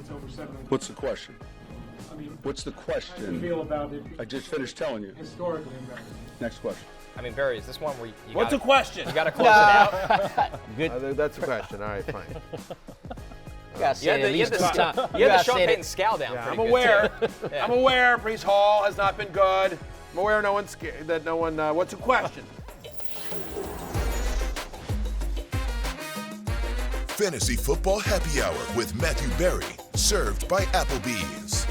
points over 7. What's the question? I mean, What's the how do you question? feel about it? I just finished telling you. Historically embarrassing. Next question. I mean, Barry, is this one where you What's the question? You got to close it out. Good. That's a question. All right, fine. You had the Sean Payton scowl down. Yeah, pretty I'm good, aware. too. Yeah. I'm aware. Brees Hall has not been good. I'm aware no one's scared. That no one. What's the question? Fantasy Football Happy Hour with Matthew Berry, served by Applebee's.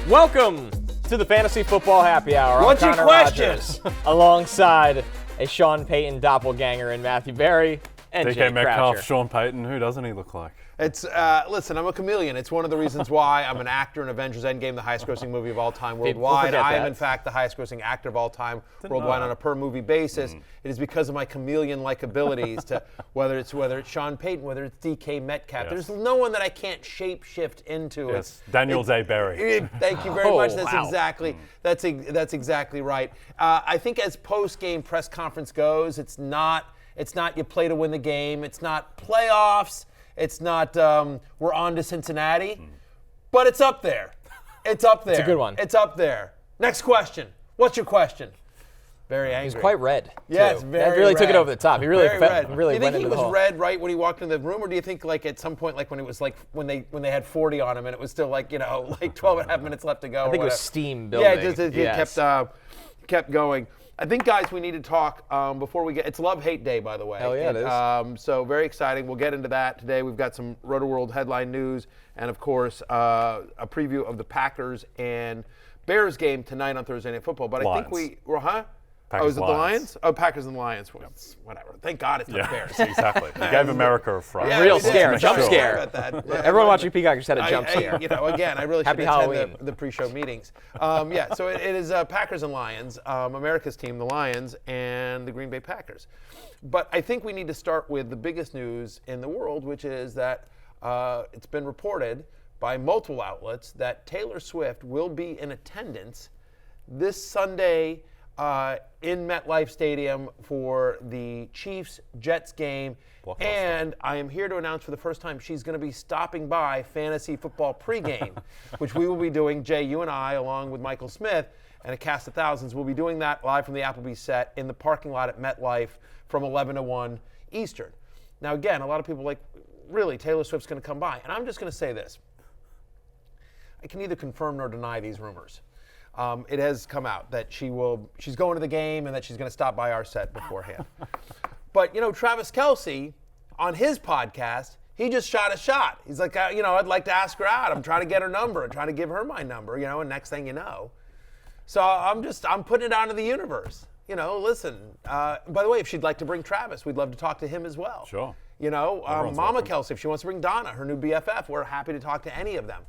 Welcome to the Fantasy Football Happy Hour. What's your Connor question? Rogers, alongside a Sean Payton doppelganger and Matthew Berry and DK Jay Metcalf, Croucher. Sean Payton, who doesn't he look like? It's listen. I'm a chameleon. It's one of the reasons why I'm an actor in Avengers Endgame, the highest-grossing movie of all time worldwide. forget I am, that. in fact, the highest-grossing actor of all time worldwide on a per-movie basis. It is because of my chameleon-like abilities to whether it's Sean Payton, whether it's DK Metcalf. Yes. There's no one that I can't shape-shift into. Yes, Daniel Day Berry. Thank you very much. That's wow. that's exactly right. I think as post-game press conference goes, it's not you play to win the game. It's not playoffs. It's not we're on to Cincinnati, but it's up there. It's up there. It's a good one. It's up there. Next question. What's your question? Very angry. He's quite red. Yes, too. very That really took red. it over the top. He really Very felt, red. really do you went think he into the was hole. red right when he walked into the room, or do you think like at some point, like when it was like when they had 40 on him and it was still like 12 and a half minutes left to go? I think it was steam building. Yeah, it kept going. I think, guys, we need to talk before we get. It's Love Hate Day, by the way. Hell yeah, it is. So very exciting. We'll get into that today. We've got some Rotoworld headline news, and of course, a preview of the Packers and Bears game tonight on Thursday Night Football. But Lions. I think is Packers, it the Lions? Oh, Packers and Lions. Well, whatever. Thank God it's not the Bears. Exactly. You gave America a fright. Yeah, Real we did. scare, jump Sorry scare. about that. Yeah, Everyone watching Peacock just had a jump scare. Again, I really should Happy attend Halloween. the pre-show meetings. So it is Packers and Lions, America's team, the Lions, and the Green Bay Packers. But I think we need to start with the biggest news in the world, which is that it's been reported by multiple outlets that Taylor Swift will be in attendance this Sunday in MetLife Stadium for the Chiefs-Jets game. Blockbuster. And I am here to announce for the first time she's going to be stopping by Fantasy Football pregame, which we will be doing, Jay, you and I, along with Michael Smith and a cast of thousands. We'll be doing that live from the Applebee's set in the parking lot at MetLife from 11 to 1 Eastern. Now, again, a lot of people are like, really, Taylor Swift's going to come by? And I'm just going to say this. I can neither confirm nor deny these rumors. It has come out that she's going to the game and that she's going to stop by our set beforehand. But, Travis Kelce, on his podcast, he just shot a shot. He's like, I'd like to ask her out. I'm trying to get her number. I'm trying to give her my number, and next thing you know. So I'm putting it out into the universe. Listen, by the way, if she'd like to bring Travis, we'd love to talk to him as well. Sure. Mama welcome. Kelce, if she wants to bring Donna, her new BFF, we're happy to talk to any of them.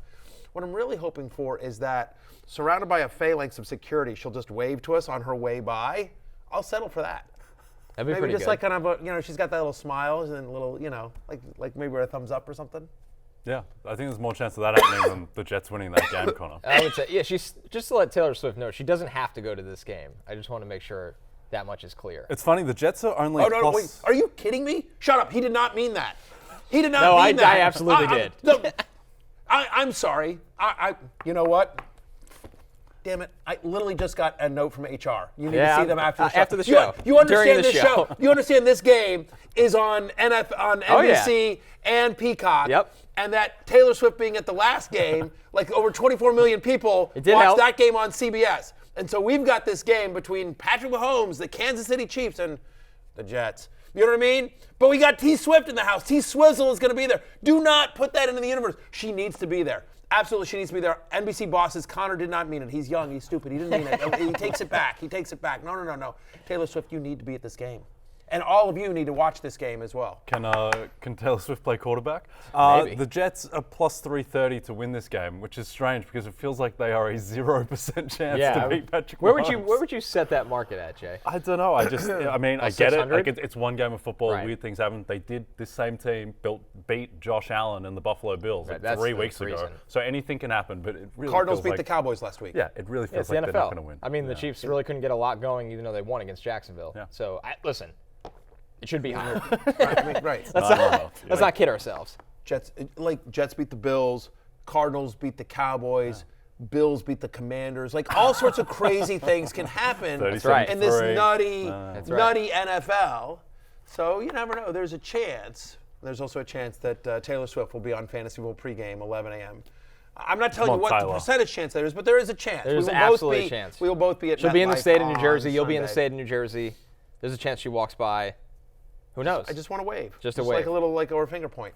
What I'm really hoping for is that, surrounded by a phalanx of security, she'll just wave to us on her way by. I'll settle for that. That'd be Maybe pretty just good. like kind of she's got that little smile and a little, like maybe a thumbs up or something. Yeah, I think there's more chance of that happening than the Jets winning that game, Connor. I would say, yeah, she's just to let Taylor Swift know, she doesn't have to go to this game. I just want to make sure that much is clear. It's funny, the Jets are only No, plus... wait, are you kidding me? Shut up. He did not mean that. He did not No, mean that. I absolutely did. I'm sorry. You know what? Damn it! I literally just got a note from HR. You need to see them after the show. After the show. You understand During the this show. You understand this game is on NBC and Peacock. Yep. And that Taylor Swift being at the last game, like over 24 million people It did watched help. that game on CBS. And so we've got this game between Patrick Mahomes, the Kansas City Chiefs, and the Jets. You know what I mean? But we got T Swift in the house. T Swizzle is going to be there. Do not put that into the universe. She needs to be there. Absolutely, she needs to be there. NBC bosses, Connor did not mean it. He's young. He's stupid. He didn't mean it. He takes it back. He takes it back. No. Taylor Swift, you need to be at this game. And all of you need to watch this game as well. Can Taylor Swift play quarterback? Maybe. The Jets are plus 330 to win this game, which is strange because it feels like they are a 0% chance to beat Patrick Mahomes. Where would you set that market at, Jay? I don't know. I get it. 600? Like it's one game of football. Right. Weird things happen. They did. This same team beat Josh Allen and the Buffalo Bills Right, like that's 3 the weeks ago. reason. So anything can happen. But it really Cardinals feels beat like, the Cowboys last week. Yeah, it really It's feels the like they're not NFL. going to win. I mean, the Chiefs really couldn't get a lot going, even though they won against Jacksonville. Yeah. So, listen, it should be higher. Right. Let's not kid ourselves. Jets beat the Bills, Cardinals beat the Cowboys, Bills beat the Commanders. Like all sorts of crazy things can happen in this nutty NFL. So you never know. There's a chance. There's also a chance that Taylor Swift will be on Fantasy Bowl pregame, 11 a.m. I'm not telling you what the percentage chance there is, but there is a chance. There's absolutely a chance. We will both be at She'll be in the state of New Jersey. Sunday. You'll be in the state of New Jersey. There's a chance she walks by. Who knows? I just want to wave. Just a wave. Like a little, or a finger point.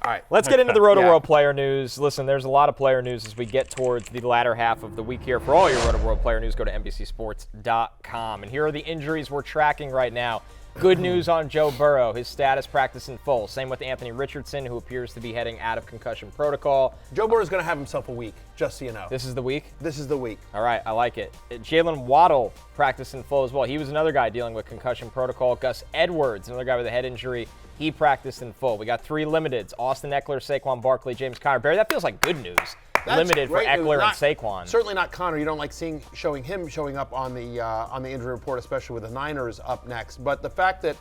All right. Let's get into the Rotoworld player news. Listen, there's a lot of player news as we get towards the latter half of the week here. For all your Rotoworld player news, go to NBCSports.com. And here are the injuries we're tracking right now. Good news on Joe Burrow. His status practice in full. Same with Anthony Richardson, who appears to be heading out of concussion protocol. Joe Burrow's going to have himself a week, just so you know. This is the week? This is the week. All right, I like it. Jalen Waddle practiced in full as well. He was another guy dealing with concussion protocol. Gus Edwards, another guy with a head injury. He practiced in full. We got 3 limiteds. Austin Ekeler, Saquon Barkley, James Conner. Barry, that feels like good news. That's limited for Ekeler and Saquon. Certainly not Connor. You don't like showing him showing up on the injury report, especially with the Niners up next. But the fact that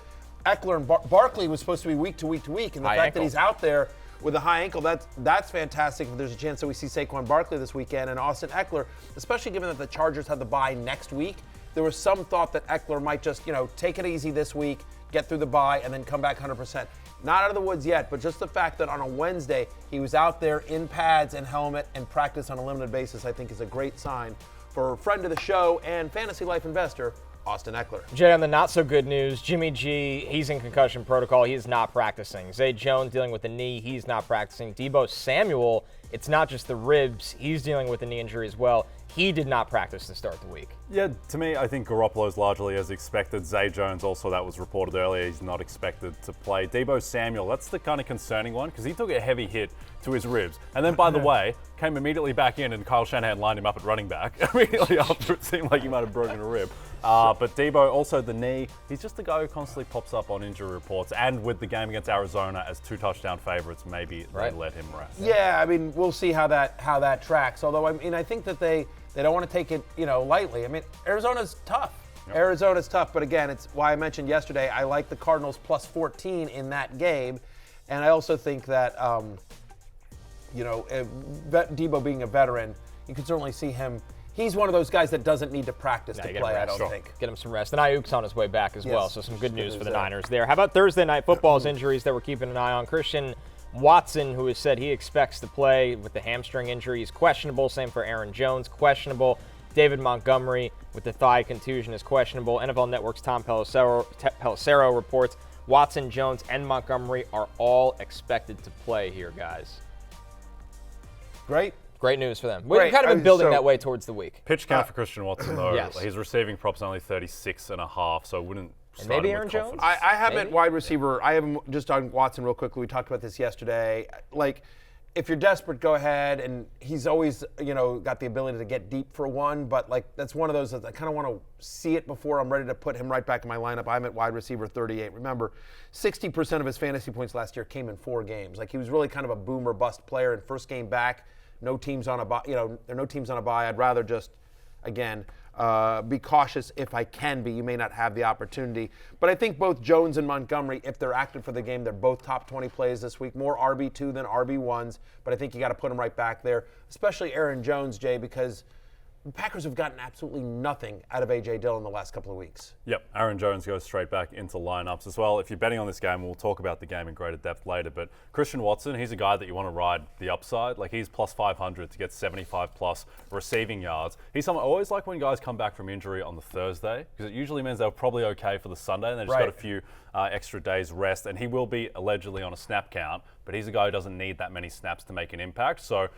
Ekeler and Barkley was supposed to be week to week to week, and the fact that he's out there with a high ankle, that's fantastic. There's a chance that we see Saquon Barkley this weekend and Austin Ekeler, especially given that the Chargers have the bye next week. There was some thought that Ekeler might just, take it easy this week, get through the bye, and then come back 100%. Not out of the woods yet, but just the fact that on a Wednesday he was out there in pads and helmet and practice on a limited basis, I think is a great sign for a friend of the show and fantasy life investor, Austin Ekeler. Jay, on the not-so-good news, Jimmy G, he's in concussion protocol. He is not practicing. Zay Jones dealing with the knee. He's not practicing. Deebo Samuel, it's not just the ribs. He's dealing with a knee injury as well. He did not practice to start the week. Yeah, to me, I think Garoppolo's largely as expected. Zay Jones also, that was reported earlier, he's not expected to play. Deebo Samuel, that's the kind of concerning one because he took a heavy hit to his ribs. And then, by the way, came immediately back in and Kyle Shanahan lined him up at running back immediately after it seemed like he might have broken a rib. But Deebo, also the knee, he's just the guy who constantly pops up on injury reports. And with the game against Arizona as 2 touchdown favorites, maybe they let him rest. Yeah, I mean, we'll see how that tracks. Although, I mean, I think that they don't want to take it, lightly. I mean, Arizona's tough. Yep. Arizona's tough, but again, it's why I mentioned yesterday, I like the Cardinals plus 14 in that game. And I also think that, Deebo being a veteran, you can certainly see him. He's one of those guys that doesn't need to practice to play, I don't think. Get him some rest. And Ayuk's on his way back as well, so some good news for the Niners there. How about Thursday Night Football's injuries that we're keeping an eye on? Christian Watson, who has said he expects to play with the hamstring injury, is questionable. Same for Aaron Jones, questionable. David Montgomery with the thigh contusion is questionable. NFL Network's Tom Pelissero reports Watson, Jones, and Montgomery are all expected to play here, guys. Great news for them. We've kind of been building that way towards the week. Pitch count for Christian Watson, though. Yes. His receiving prop's only 36.5, so I wouldn't and maybe Aaron Jones. I have him at wide receiver. I have him just on Watson real quickly. We talked about this yesterday. Like, if you're desperate, go ahead. And he's always, got the ability to get deep for one. But, that's one of those that I kind of want to see it before I'm ready to put him right back in my lineup. I'm at wide receiver 38. Remember, 60% of his fantasy points last year came in 4 games. He was really kind of a boom or bust player. And first game back, no teams on a bye. There are no teams on a bye. I'd rather just, again, be cautious if I can be. You may not have the opportunity. But I think both Jones and Montgomery, if they're active for the game, they're both top 20 plays this week. More RB2 than RB1s. But I think you got to put them right back there, especially Aaron Jones, Jay, because the Packers have gotten absolutely nothing out of A.J. Dillon the last couple of weeks. Yep, Aaron Jones goes straight back into lineups as well. If you're betting on this game, we'll talk about the game in greater depth later, but Christian Watson, he's a guy that you want to ride the upside. He's plus 500 to get 75 plus receiving yards. He's someone I always like when guys come back from injury on the Thursday, because it usually means they're probably okay for the Sunday, and they just got a few extra days rest, and he will be allegedly on a snap count, but he's a guy who doesn't need that many snaps to make an impact. So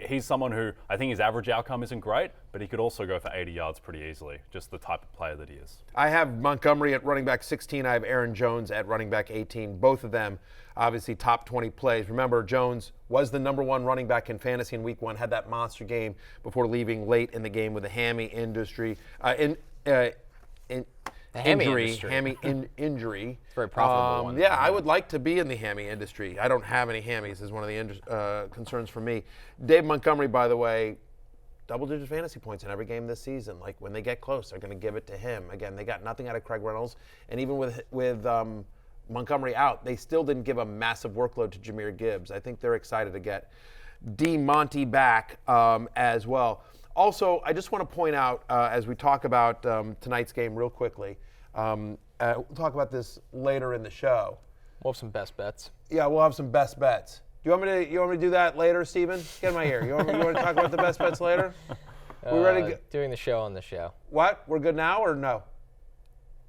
he's someone who I think his average outcome isn't great, but he could also go for 80 yards pretty easily, just the type of player that he is. I have Montgomery at running back 16. I have Aaron Jones at running back 18. Both of them, obviously, top 20 plays. Remember, Jones was the number 1 running back in fantasy in week 1, had that monster game before leaving late in the game with a hammy injury. Injury. Very profitable one. Yeah, I would like to be in the hammy industry. I don't have any hammies is one of the concerns for me. Dave Montgomery, by the way, double-digit fantasy points in every game this season. When they get close, they're going to give it to him. Again, they got nothing out of Craig Reynolds. And even with Montgomery out, they still didn't give a massive workload to Jahmyr Gibbs. I think they're excited to get Monty back as well. Also, I just want to point out, as we talk about tonight's game real quickly, we'll talk about this later in the show. We'll have some best bets. Yeah, we'll have some best bets. You want me to do that later, Steven? Get in my ear. You want to talk about the best bets later? We ready to doing the show on the show. What? We're good now or no?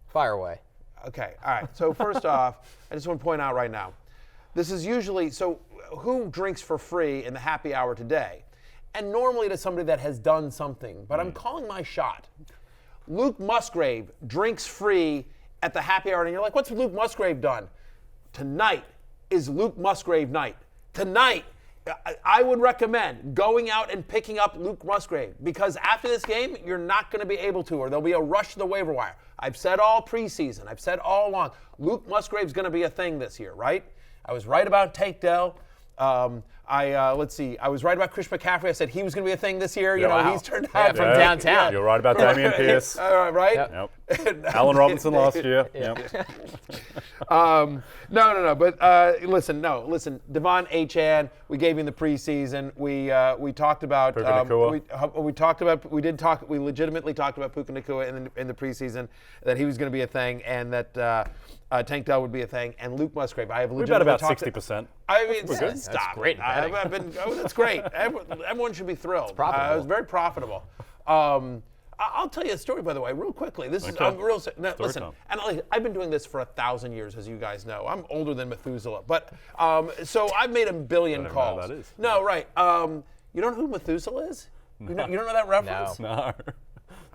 Fire away. Okay, all right. So first off, I just want to point out right now, this is usually, so who drinks for free in the happy hour today? And normally it is somebody that has done something, but I'm calling my shot. Luke Musgrave drinks free at the happy hour, and you're like, what's Luke Musgrave done? Tonight is Luke Musgrave night. Tonight, I would recommend going out and picking up Luke Musgrave, because after this game, you're not going to be able to, or there'll be a rush to the waiver wire. I've said all preseason, I've said all along, Luke Musgrave's going to be a thing this year, right? I was right about Tank Dell. Let's see. I was right about Chris McCaffrey. I said he was going to be a thing this year. He's turned out from downtown. You're right about Damian Pierce. Right? Yep. Allen Robinson last year. Yep. No. But listen. Devon Achane, we gave you in the preseason. We talked about. We legitimately talked about Puka Nacua in the preseason, that he was going to be a thing, and that Tank Dell would be a thing, and Luke Musgrave. I have legitimately about 60%. I mean, we're good. Stop. That's great. That's great. Everyone should be thrilled. It's profitable. It was very profitable. I'll tell you a story, by the way, real quickly. This is real. No, listen, and I've been doing this for 1,000 years, as you guys know. I'm older than Methuselah, but so I've made a billion calls. Know who that is. No, right. You don't know who Methuselah is? No. You don't know that reference? No.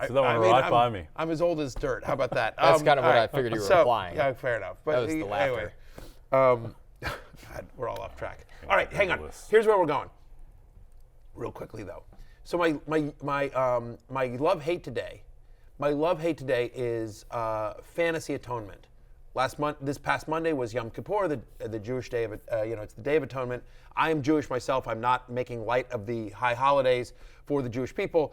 So that one right by me. I'm as old as dirt. How about that? That's kind of what I figured you were implying. Yeah, fair enough. But that was the laughter. Anyway, God, we're all off track. All right, hang on. Here's where we're going. Real quickly, though. So my love-hate today. My love-hate today is fantasy atonement. This past Monday was Yom Kippur, the Jewish day of it's the Day of Atonement. I am Jewish myself. I'm not making light of the high holidays for the Jewish people.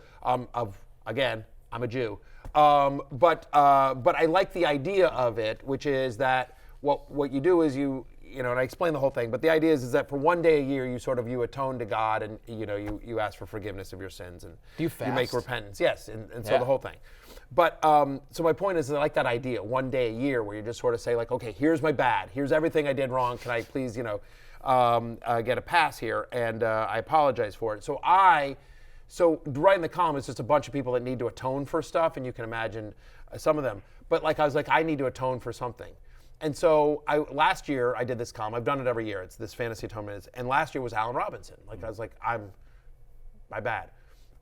Again, I'm a Jew. But I like the idea of it, which is that what you do is and I explain the whole thing, but the idea is that for one day a year you atone to God, and you ask for forgiveness of your sins, and you make repentance. Yes, and so the whole thing. But so my point is, I like that idea, one day a year, where you just sort of say, like, okay, here's my bad, here's everything I did wrong. Can I please get a pass here? And I apologize for it. So right in the column is just a bunch of people that need to atone for stuff, and you can imagine some of them. But I was like, I need to atone for something. And so last year I did this column. I've done it every year. It's this fantasy atonement. And last year was Allen Robinson. I was like, my bad.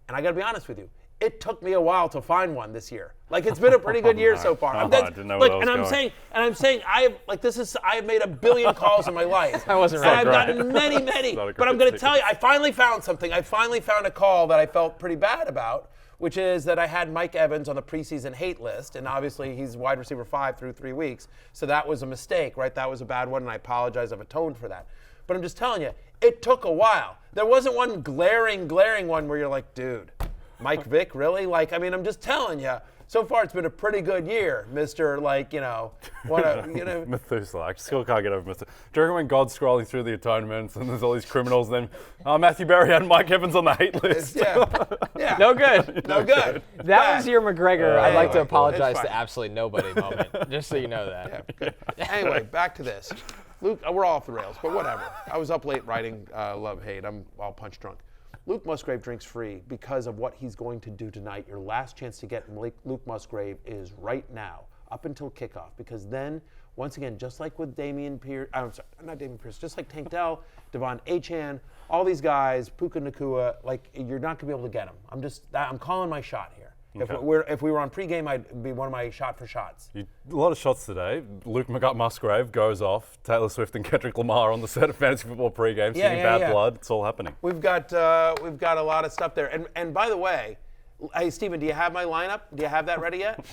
And I got to be honest with you. It took me a while to find one this year. It's been a pretty good year so far. I didn't know where that was going. I'm saying I have made a billion calls in my life. I wasn't right. And I've gotten many. But I'm going to tell you, I finally found something. I finally found a call that I felt pretty bad about, which is that I had Mike Evans on the preseason hate list, and obviously he's wide receiver 5 through 3 weeks, so that was a mistake, right? That was a bad one, and I apologize. I've atoned for that. But I'm just telling you, it took a while. There wasn't one glaring one where you're like, dude, Mike Vick, really? I'm just telling you. So far, it's been a pretty good year, Mr. Methuselah. I still can't get over Methuselah. Do you reckon when God's scrolling through the atonements and there's all these criminals, then Matthew Berry had Mike Evans on the hate list? Yeah. No good. No good. That was your McGregor. I'd like to apologize It's fine. to absolutely nobody moment, just so you know that. Yeah, anyway, back to this. Luke, we're all off the rails, but whatever. I was up late writing love-hate. I'm all punch drunk. Luke Musgrave drinks free because of what he's going to do tonight. Your last chance to get Luke Musgrave is right now, up until kickoff, because then, once again, just like with Damian Pierce, just like Tank Dell, Devon Achane, all these guys, Puka Nacua, you're not going to be able to get them. I'm calling my shot here. Okay. If we were on pregame, I'd be one of my shot for shots. A lot of shots today. Luke Musgrave goes off. Taylor Swift and Kendrick Lamar on the set of fantasy football pregame, singing Bad Blood. It's all happening. We've got a lot of stuff there. And by the way, hey Steven, do you have my lineup? Do you have that ready yet?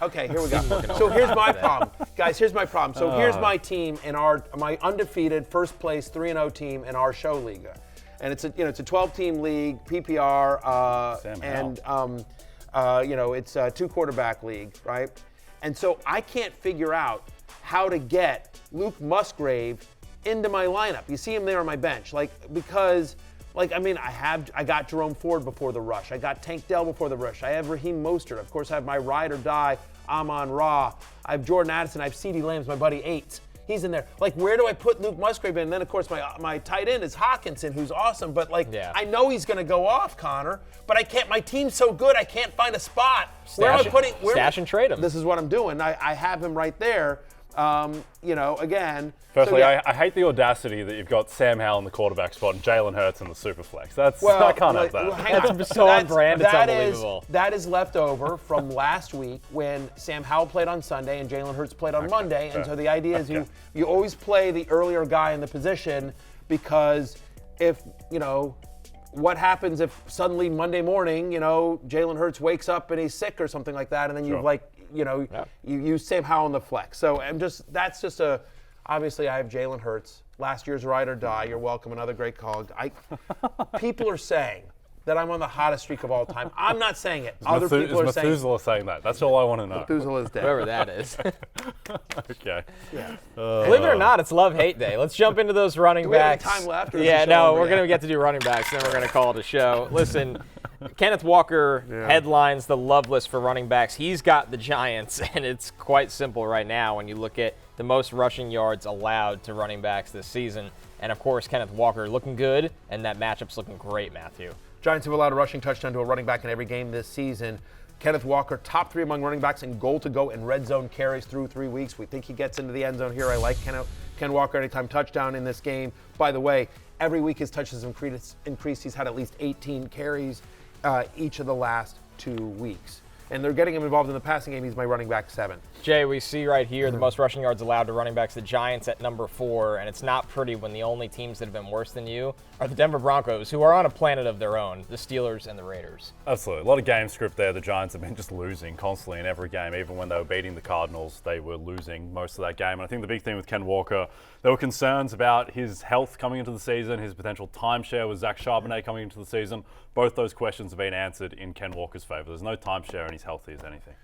Okay, here we go. So here's my problem, guys. Here's my problem. So here's my team in my undefeated first place 3-0 team in our show league. And it's a 12-team league, PPR, and it's a 2-quarterback league, right? And so I can't figure out how to get Luke Musgrave into my lineup. You see him there on my bench, because I got Jerome Ford before the rush. I got Tank Dell before the rush. I have Raheem Mostert. Of course, I have my ride or die, Amon-Ra. I have Jordan Addison. I have CeeDee Lamb's my buddy Eights. He's in there. Where do I put Luke Musgrave in? And then, of course, my tight end is Hawkinson, who's awesome. But, I know he's going to go off, Connor. But I can't. My team's so good, I can't find a spot. Stash and trade him. This is what I'm doing. I have him right there. Again. Firstly, I hate the audacity that you've got Sam Howell in the quarterback spot and Jalen Hurts in the super flex. I can't have that. That's so on brand. It's unbelievable. That is left over from last week when Sam Howell played on Sunday and Jalen Hurts played on Monday. And so the idea is you always play the earlier guy in the position, because if, what happens if suddenly Monday morning, Jalen Hurts wakes up and he's sick or something like that, and then you use Sam Howell in the flex. So obviously I have Jalen Hurts, last year's ride or die. You're welcome, another great call. People are saying that I'm on the hottest streak of all time. I'm not saying it. Other people are saying it. Methuselah saying that? That's all I want to know. Methuselah is dead. Whoever that is. Okay. Yeah. Believe it or not, it's love-hate day. Let's jump into those running backs. Do we have any time left? We're going to get to do running backs, then we're going to call it a show. Listen, Kenneth Walker headlines the love list for running backs. He's got the Giants, and it's quite simple right now when you look at the most rushing yards allowed to running backs this season. And, of course, Kenneth Walker looking good, and that matchup's looking great, Matthew. Giants have allowed a rushing touchdown to a running back in every game this season. Kenneth Walker, top 3 among running backs in goal-to-go and red zone carries through 3 weeks. We think he gets into the end zone here. I like Ken Walker anytime touchdown in this game. By the way, every week his touches increased. He's had at least 18 carries each of the last 2 weeks. And they're getting him involved in the passing game. He's my running back 7. Jay, we see right here the most rushing yards allowed to running backs, the Giants at number 4, and it's not pretty when the only teams that have been worse than you are the Denver Broncos, who are on a planet of their own, the Steelers and the Raiders. Absolutely. A lot of game script there. The Giants have been just losing constantly in every game. Even when they were beating the Cardinals, they were losing most of that game. And I think the big thing with Ken Walker, there were concerns about his health coming into the season, his potential timeshare with Zach Charbonnet coming into the season. Both those questions have been answered in Ken Walker's favor. There's no timeshare and he's healthy as anything.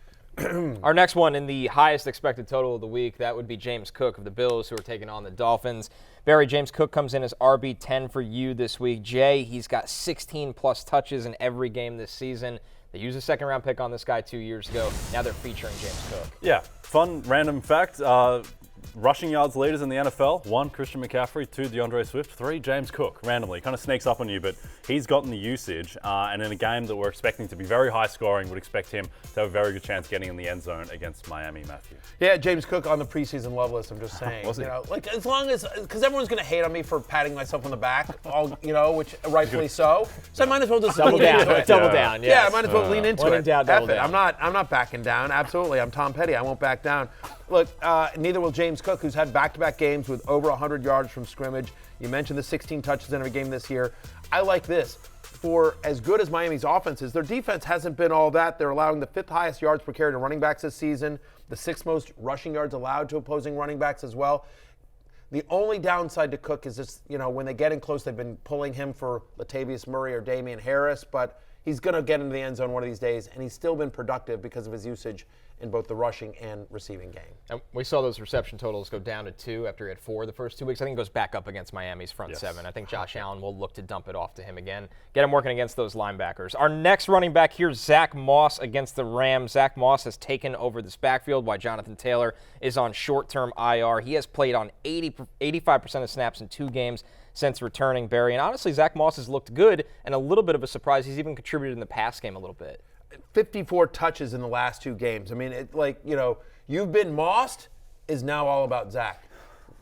Our next one in the highest expected total of the week, that would be James Cook of the Bills, who are taking on the Dolphins. Barry, James Cook comes in as RB10 for you this week. Jay, he's got 16-plus touches in every game this season. They used a second-round pick on this guy 2 years ago. Now they're featuring James Cook. Yeah, fun random fact. Rushing yards leaders in the NFL, 1, Christian McCaffrey, 2, DeAndre Swift, 3, James Cook, randomly. Kind of sneaks up on you, but he's gotten the usage. And in a game that we're expecting to be very high scoring, would expect him to have a very good chance getting in the end zone against Miami, Matthew. Yeah, James Cook on the preseason love list, I'm just saying. Was he? As long as, because everyone's going to hate on me for patting myself on the back, which rightfully so. So I might as well just double lean down. into it. Double down, yes. Yeah, I might as well lean into When it. in doubt, double down. I'm not backing down. Absolutely. I'm Tom Petty. I won't back down. Look, neither will James Cook, who's had back-to-back games with over 100 yards from scrimmage. You mentioned the 16 touches in every game this year. I like this. For as good as Miami's offense is, their defense hasn't been all that. They're allowing the 5th highest yards per carry to running backs this season, the 6th most rushing yards allowed to opposing running backs as well. The only downside to Cook is just, when they get in close, they've been pulling him for Latavius Murray or Damian Harris, but he's going to get into the end zone one of these days, and he's still been productive because of his usage in both the rushing and receiving game. And we saw those reception totals go down to 2 after he had 4 the first 2 weeks. I think it goes back up against Miami's front 7. I think Josh Allen will look to dump it off to him again, get him working against those linebackers. Our next running back here, Zach Moss against the Rams. Zach Moss has taken over this backfield while Jonathan Taylor is on short-term IR. He has played on 85% of snaps in 2 games since returning, Barry. And honestly, Zach Moss has looked good and a little bit of a surprise. He's even contributed in the pass game a little bit. 54 touches in the last 2 games. I mean, you've been mossed is now all about Zach.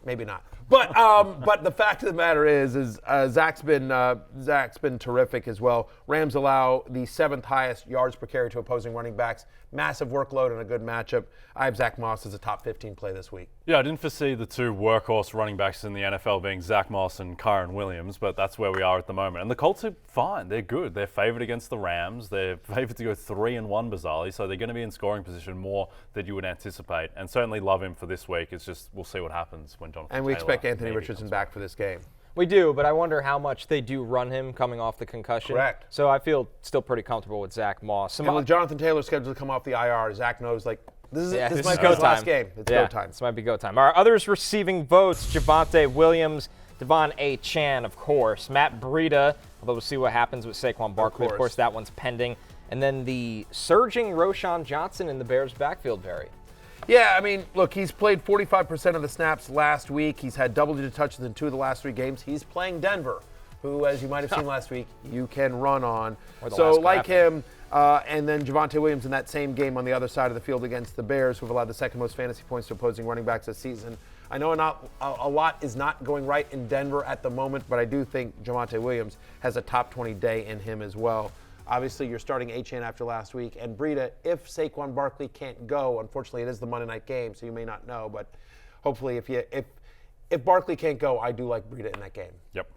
Maybe not. But the fact of the matter is Zach's been terrific as well. Rams allow the 7th highest yards per carry to opposing running backs. Massive workload and a good matchup. I have Zach Moss as a top 15 play this week. Yeah, I didn't foresee the 2 workhorse running backs in the NFL being Zach Moss and Kyron Williams, but that's where we are at the moment. And the Colts are fine. They're good. They're favored against the Rams. They're favored to go 3-1 bizarrely, so they're going to be in scoring position more than you would anticipate. And certainly love him for this week. It's just we'll see what happens when Jonathan And we Taylor expect Anthony Richardson back for this game. We do, but I wonder how much they do run him coming off the concussion. Correct. So I feel still pretty comfortable with Zach Moss. And with Jonathan Taylor scheduled to come off the IR, Zach knows, This this might is be go his last time. game. It's Yeah, go time. this might be go time. Our others receiving votes: Javonte Williams, Achane, of course, Matt Breida. Although we'll see what happens with Saquon Barkley. Of course, that one's pending. And then the surging Roschon Johnson in the Bears' backfield, Barry. Yeah, I mean, look, he's played 45% of the snaps last week. He's had double-digit touches in 2 of the last 3 games. He's playing Denver, who, as you might have seen last week, you can run on. So like him, and then Javonte Williams in that same game on the other side of the field against the Bears, who have allowed the second most fantasy points to opposing running backs this season. I know a lot is not going right in Denver at the moment, but I do think Javonte Williams has a top 20 day in him as well. Obviously, you're starting Achane after last week, and Breida, if Saquon Barkley can't go, unfortunately it is the Monday night game, so you may not know, but hopefully if Barkley can't go, I do like Breida in that game. Yep.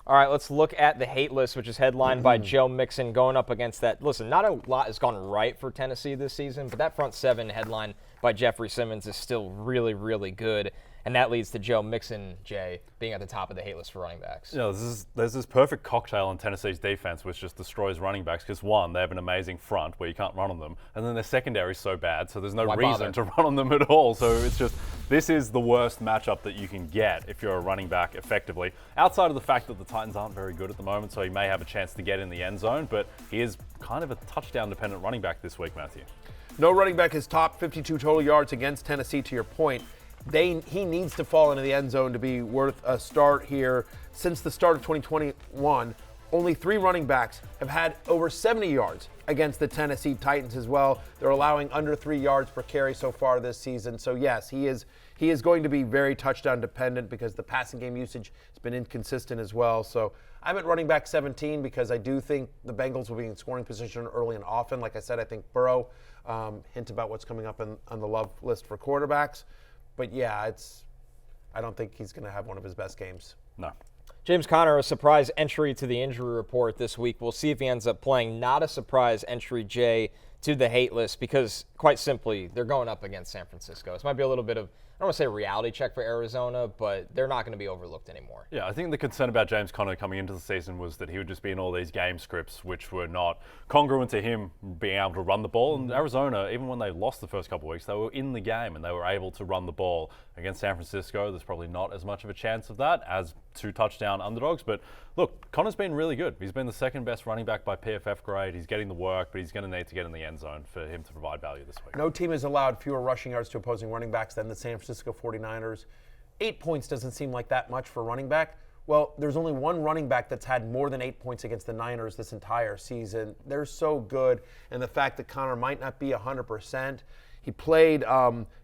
All right, let's look at the hate list, which is headlined by Joe Mixon going up against that. Listen, not a lot has gone right for Tennessee this season, but that front 7 headlined by Jeffrey Simmons is still really, really good. And that leads to Joe Mixon, Jay, being at the top of the hate list for running backs. You know, there's this perfect cocktail in Tennessee's defense which just destroys running backs because, one, they have an amazing front where you can't run on them, and then their secondary is so bad, so there's no reason to run on them at all. So it's just, this is the worst matchup that you can get if you're a running back effectively. Outside of the fact that the Titans aren't very good at the moment, so he may have a chance to get in the end zone, but he is kind of a touchdown-dependent running back this week, Matthew. No running back has topped 52 total yards against Tennessee, to your point. He needs to fall into the end zone to be worth a start here. Since the start of 2021, only 3 running backs have had over 70 yards against the Tennessee Titans as well. They're allowing under 3 yards per carry so far this season. So yes, he is going to be very touchdown dependent because the passing game usage has been inconsistent as well. So I'm at running back 17 because I do think the Bengals will be in scoring position early and often. Like I said, I think Burrow, hint about what's coming up on the love list for quarterbacks. But yeah, I don't think he's going to have one of his best games. No. James Conner, a surprise entry to the injury report this week. We'll see if he ends up playing. Not a surprise entry, Jay, to the hate list because, quite simply, they're going up against San Francisco. This might be a little bit of, I don't want to say a reality check for Arizona, but they're not going to be overlooked anymore. Yeah, I think the concern about James Conner coming into the season was that he would just be in all these game scripts which were not congruent to him being able to run the ball. And Arizona, even when they lost the first couple of weeks, they were in the game and they were able to run the ball. Against San Francisco, there's probably not as much of a chance of that as 2 touchdown underdogs. But look, Conner's been really good. He's been the second best running back by PFF grade. He's getting the work, but he's going to need to get in the end zone for him to provide value this week. No team has allowed fewer rushing yards to opposing running backs than the San Francisco 49ers. 8 points doesn't seem like that much for running back. Well, there's only one running back that's had more than 8 points against the Niners this entire season. They're so good, and the fact that Conner might not be 100%. He played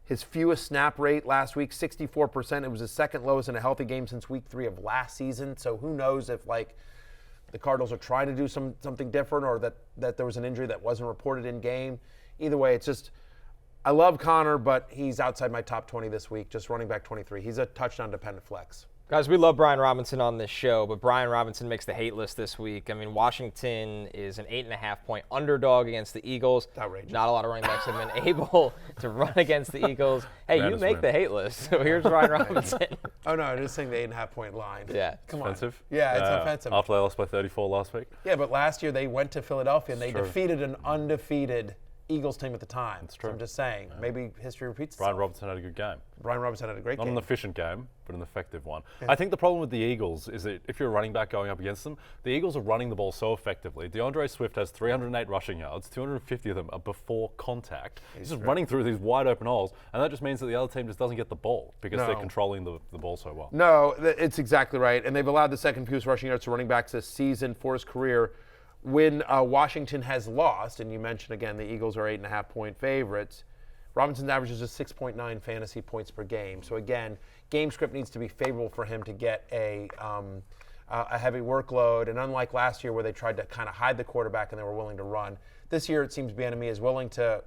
his fewest snap rate last week, 64%. It was his second lowest in a healthy game since week 3 of last season. So who knows if the Cardinals are trying to do something different or that there was an injury that wasn't reported in game. Either way, it's just, I love Conner, but he's outside my top 20 this week, just running back 23. He's a touchdown-dependent flex. Guys, we love Brian Robinson on this show, but Brian Robinson makes the hate list this week. I mean, Washington is an 8.5-point underdog against the Eagles. Outrageous. Not a lot of running backs have been able to run against the Eagles. Hey, you make the hate list. So here's Brian Robinson. Oh, no, I'm just saying the 8.5-point line. Yeah. Come on. Offensive? Yeah, it's offensive. After they lost by 34 last week. Yeah, but last year they went to Philadelphia and they True. defeated an undefeated Eagles team at the time. That's true. So I'm just saying, maybe history repeats Brian itself. Robinson had a good game. Brian Robinson had a great Not game. an efficient game, but an effective one. I think the problem with the Eagles is that if you're a running back going up against them, the Eagles are running the ball so effectively. DeAndre Swift has 308 rushing yards, 250 of them are before contact. He's just running through these wide open holes, and that just means that the other team just doesn't get the ball because they're controlling the ball so well. No, it's exactly right. And they've allowed the second fewest rushing yards to running backs this season for his career. When Washington has lost, and you mentioned again the Eagles are 8.5-point favorites, Robinson's average is just 6.9 fantasy points per game. So again, game script needs to be favorable for him to get a heavy workload. And unlike last year where they tried to kind of hide the quarterback and they were willing to run, this year it seems Bieniemy is willing to,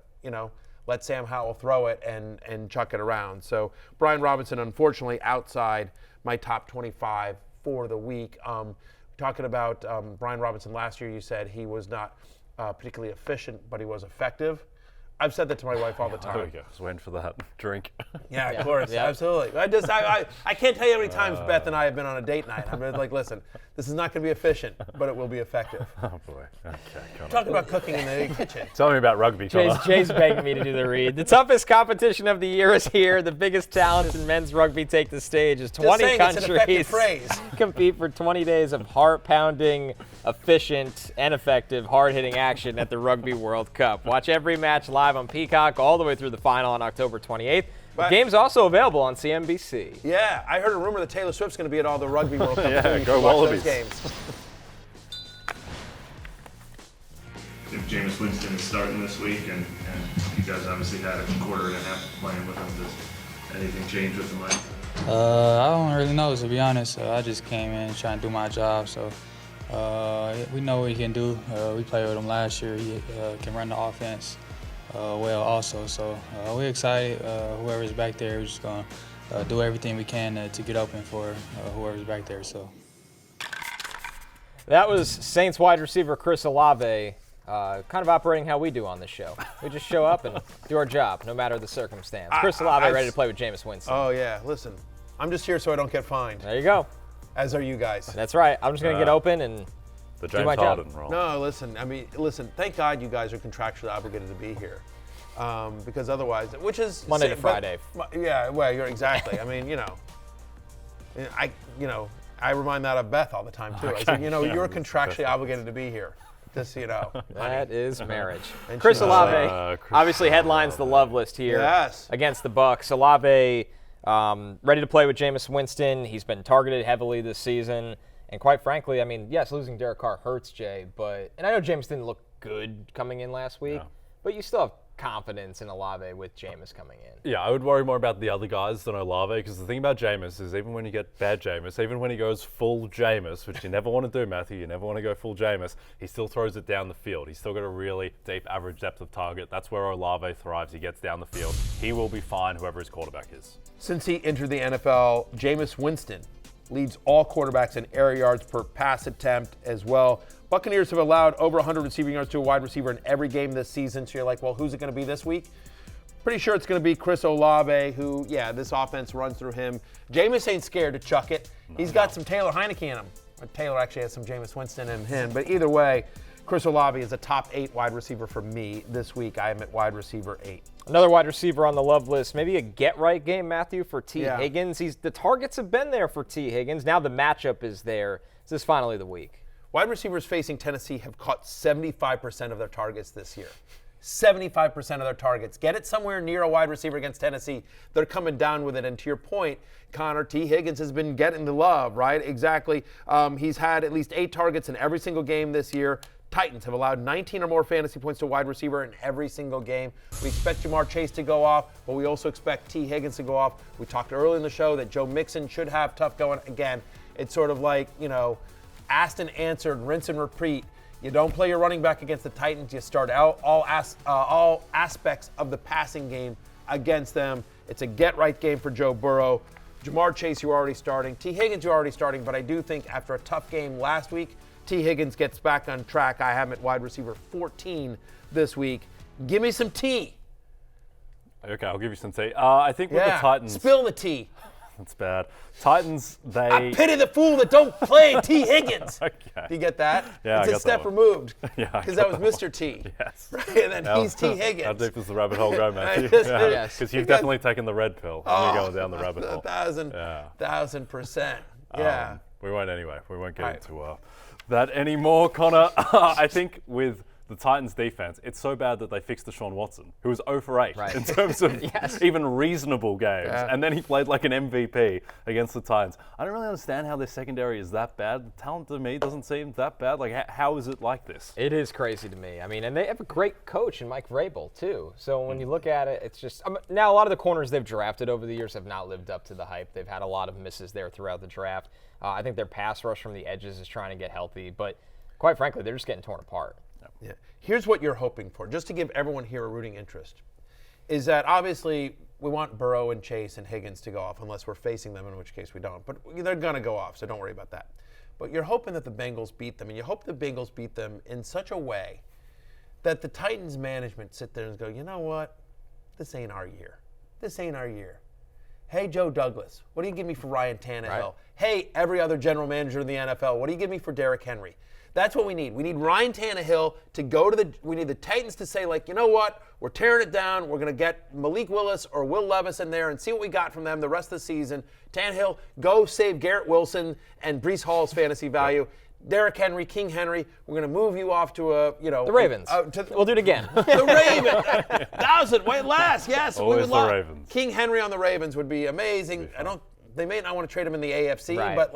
let Sam Howell throw it and chuck it around. So Brian Robinson, unfortunately, outside my top 25 for the week. Talking about Brian Robinson last year, you said he was not particularly efficient, but he was effective. I've said that to my wife all the There time. we go. Just waiting for that drink. Yeah, of course, absolutely. I can't tell you how many times Beth and I have been on a date night. I'm like, listen, this is not going to be efficient, but it will be effective. Oh boy. Okay. Connor. Talking about cooking in the kitchen. Tell me about rugby, Connor. Jay's begging me to do the read. The toughest competition of the year is here. The biggest talents in men's rugby take the stage as 20 saying, it's an effective countries phrase. compete for 20 days of heart-pounding, efficient, and effective hard-hitting action at the Rugby World Cup. Watch every match live on Peacock all the way through the final on October 28th. The game's also available on CNBC. Yeah, I heard a rumor that Taylor Swift's going to be at all the Rugby World Cup. Yeah, You go should watch Wallabies. those games. If Jameis Winston is starting this week, and you guys obviously had a quarter and a half playing with him, does anything change with the mic? I don't really know, to be honest. I just came in trying to do my job, so we know what he can do. We played with him last year. He can run the offense well also, so we're excited. Whoever's back there, we're just going to do everything we can to get open for whoever's back there. So. That was Saints wide receiver Chris Olave, kind of operating how we do on this show. We just show up and do our job, no matter the circumstance. Chris Olave ready to play with Jameis Winston. Oh, yeah, listen, I'm just here so I don't get fined, There you go. as are you guys. That's right. I'm just going to get open and The Do James my job. Harden role. No, listen, thank God you guys are contractually obligated to be here. Because otherwise, which is Monday to Friday. Yeah, well, you're exactly. I mean, I remind that of Beth all the time too. I said, you're contractually obligated to be here. Just so you know. that is marriage. And Chris she's Olave obviously headlines the love list here Yes. against the Bucs. Olave ready to play with Jameis Winston. He's been targeted heavily this season. And quite frankly, I mean, yes, losing Derek Carr hurts, Jay. And I know Jameis didn't look good coming in last week, but you still have confidence in Olave with Jameis coming in. Yeah, I would worry more about the other guys than Olave, because the thing about Jameis is even when you get bad Jameis, even when he goes full Jameis, which you never want to do, Matthew, you never want to go full Jameis, he still throws it down the field. He's still got a really deep average depth of target. That's where Olave thrives. He gets down the field. He will be fine, whoever his quarterback is. Since he entered the NFL, Jameis Winston leads all quarterbacks in air yards per pass attempt as well. Buccaneers have allowed over 100 receiving yards to a wide receiver in every game this season. So you're like, well, who's it going to be this week? Pretty sure it's going to be Chris Olave, who, this offense runs through him. Jameis ain't scared to chuck it. He's got some Taylor Heineke in him. Taylor actually has some Jameis Winston in him. But either way, Chris Olave is a top 8 wide receiver for me this week. I am at wide receiver 8. Another wide receiver on the love list, maybe a get-right game, Matthew, for T. Yeah. Higgins. The targets have been there for T. Higgins. Now the matchup is there. Is this finally the week? Wide receivers facing Tennessee have caught 75% of their targets this year. 75% of their targets. Get it somewhere near a wide receiver against Tennessee. They're coming down with it. And to your point, Connor, T. Higgins has been getting the love, right? Exactly. He's had at least 8 targets in every single game this year. Titans have allowed 19 or more fantasy points to a wide receiver in every single game. We expect Jamar Chase to go off, but we also expect T. Higgins to go off. We talked earlier in the show that Joe Mixon should have tough going. Again, it's sort of like, asked and answered, rinse and repeat. You don't play your running back against the Titans. You start out all aspects of the passing game against them. It's a get-right game for Joe Burrow. Jamar Chase, you're already starting. T. Higgins, you're already starting. But I do think after a tough game last week, T. Higgins gets back on track. I have him at wide receiver 14 this week. Give me some tea. Okay, I'll give you some tea. I think with the Titans... Spill the tea. That's bad. Titans, they... I pity the fool that don't play T. Higgins. Okay. Do you get that? Yeah, it's I a got step that one. removed. Yeah, I Because got that was that Mr. T. Yes. Right? And then he's T. How Higgins. deep does the rabbit hole go, Matthew? Yes. Because you've definitely taken the red pill when you're going down the rabbit hole. 1,000%. Yeah. We won't anyway. We won't get Right. into that anymore, Connor. I think with the Titans defense, it's so bad that they fixed Deshaun Watson, who was 0 for 8 in terms of even reasonable games. Yeah. And then he played like an MVP against the Titans. I don't really understand how their secondary is that bad. The talent to me doesn't seem that bad. Like, how is it like this? It is crazy to me. I mean, and they have a great coach in Mike Vrabel, too. So when you look at it, it's just now a lot of the corners they've drafted over the years have not lived up to the hype. They've had a lot of misses there throughout the draft. I think their pass rush from the edges is trying to get healthy. But quite frankly, they're just getting torn apart. Yeah. Here's what you're hoping for, just to give everyone here a rooting interest, is that obviously we want Burrow and Chase and Higgins to go off, unless we're facing them, in which case we don't. But they're going to go off, so don't worry about that. But you're hoping that the Bengals beat them, and you hope the Bengals beat them in such a way that the Titans management sit there and go, you know what? This ain't our year. This ain't our year. Hey, Joe Douglas, what do you give me for Ryan Tannehill? Right. Hey, every other general manager in the NFL, what do you give me for Derrick Henry? That's what we need. We need Ryan Tannehill to go to we need the Titans to say, like, you know what? We're tearing it down. We're going to get Malik Willis or Will Levis in there and see what we got from them the rest of the season. Tannehill, go save Garrett Wilson and Breece Hall's fantasy value. Derrick Henry, King Henry, we're going to move you off to the Ravens. We'll do it again. The Ravens. 1,000. Wait, last. Yes, Always we would the love Ravens. King Henry on the Ravens would be amazing. They may not want to trade him in the AFC, Right. but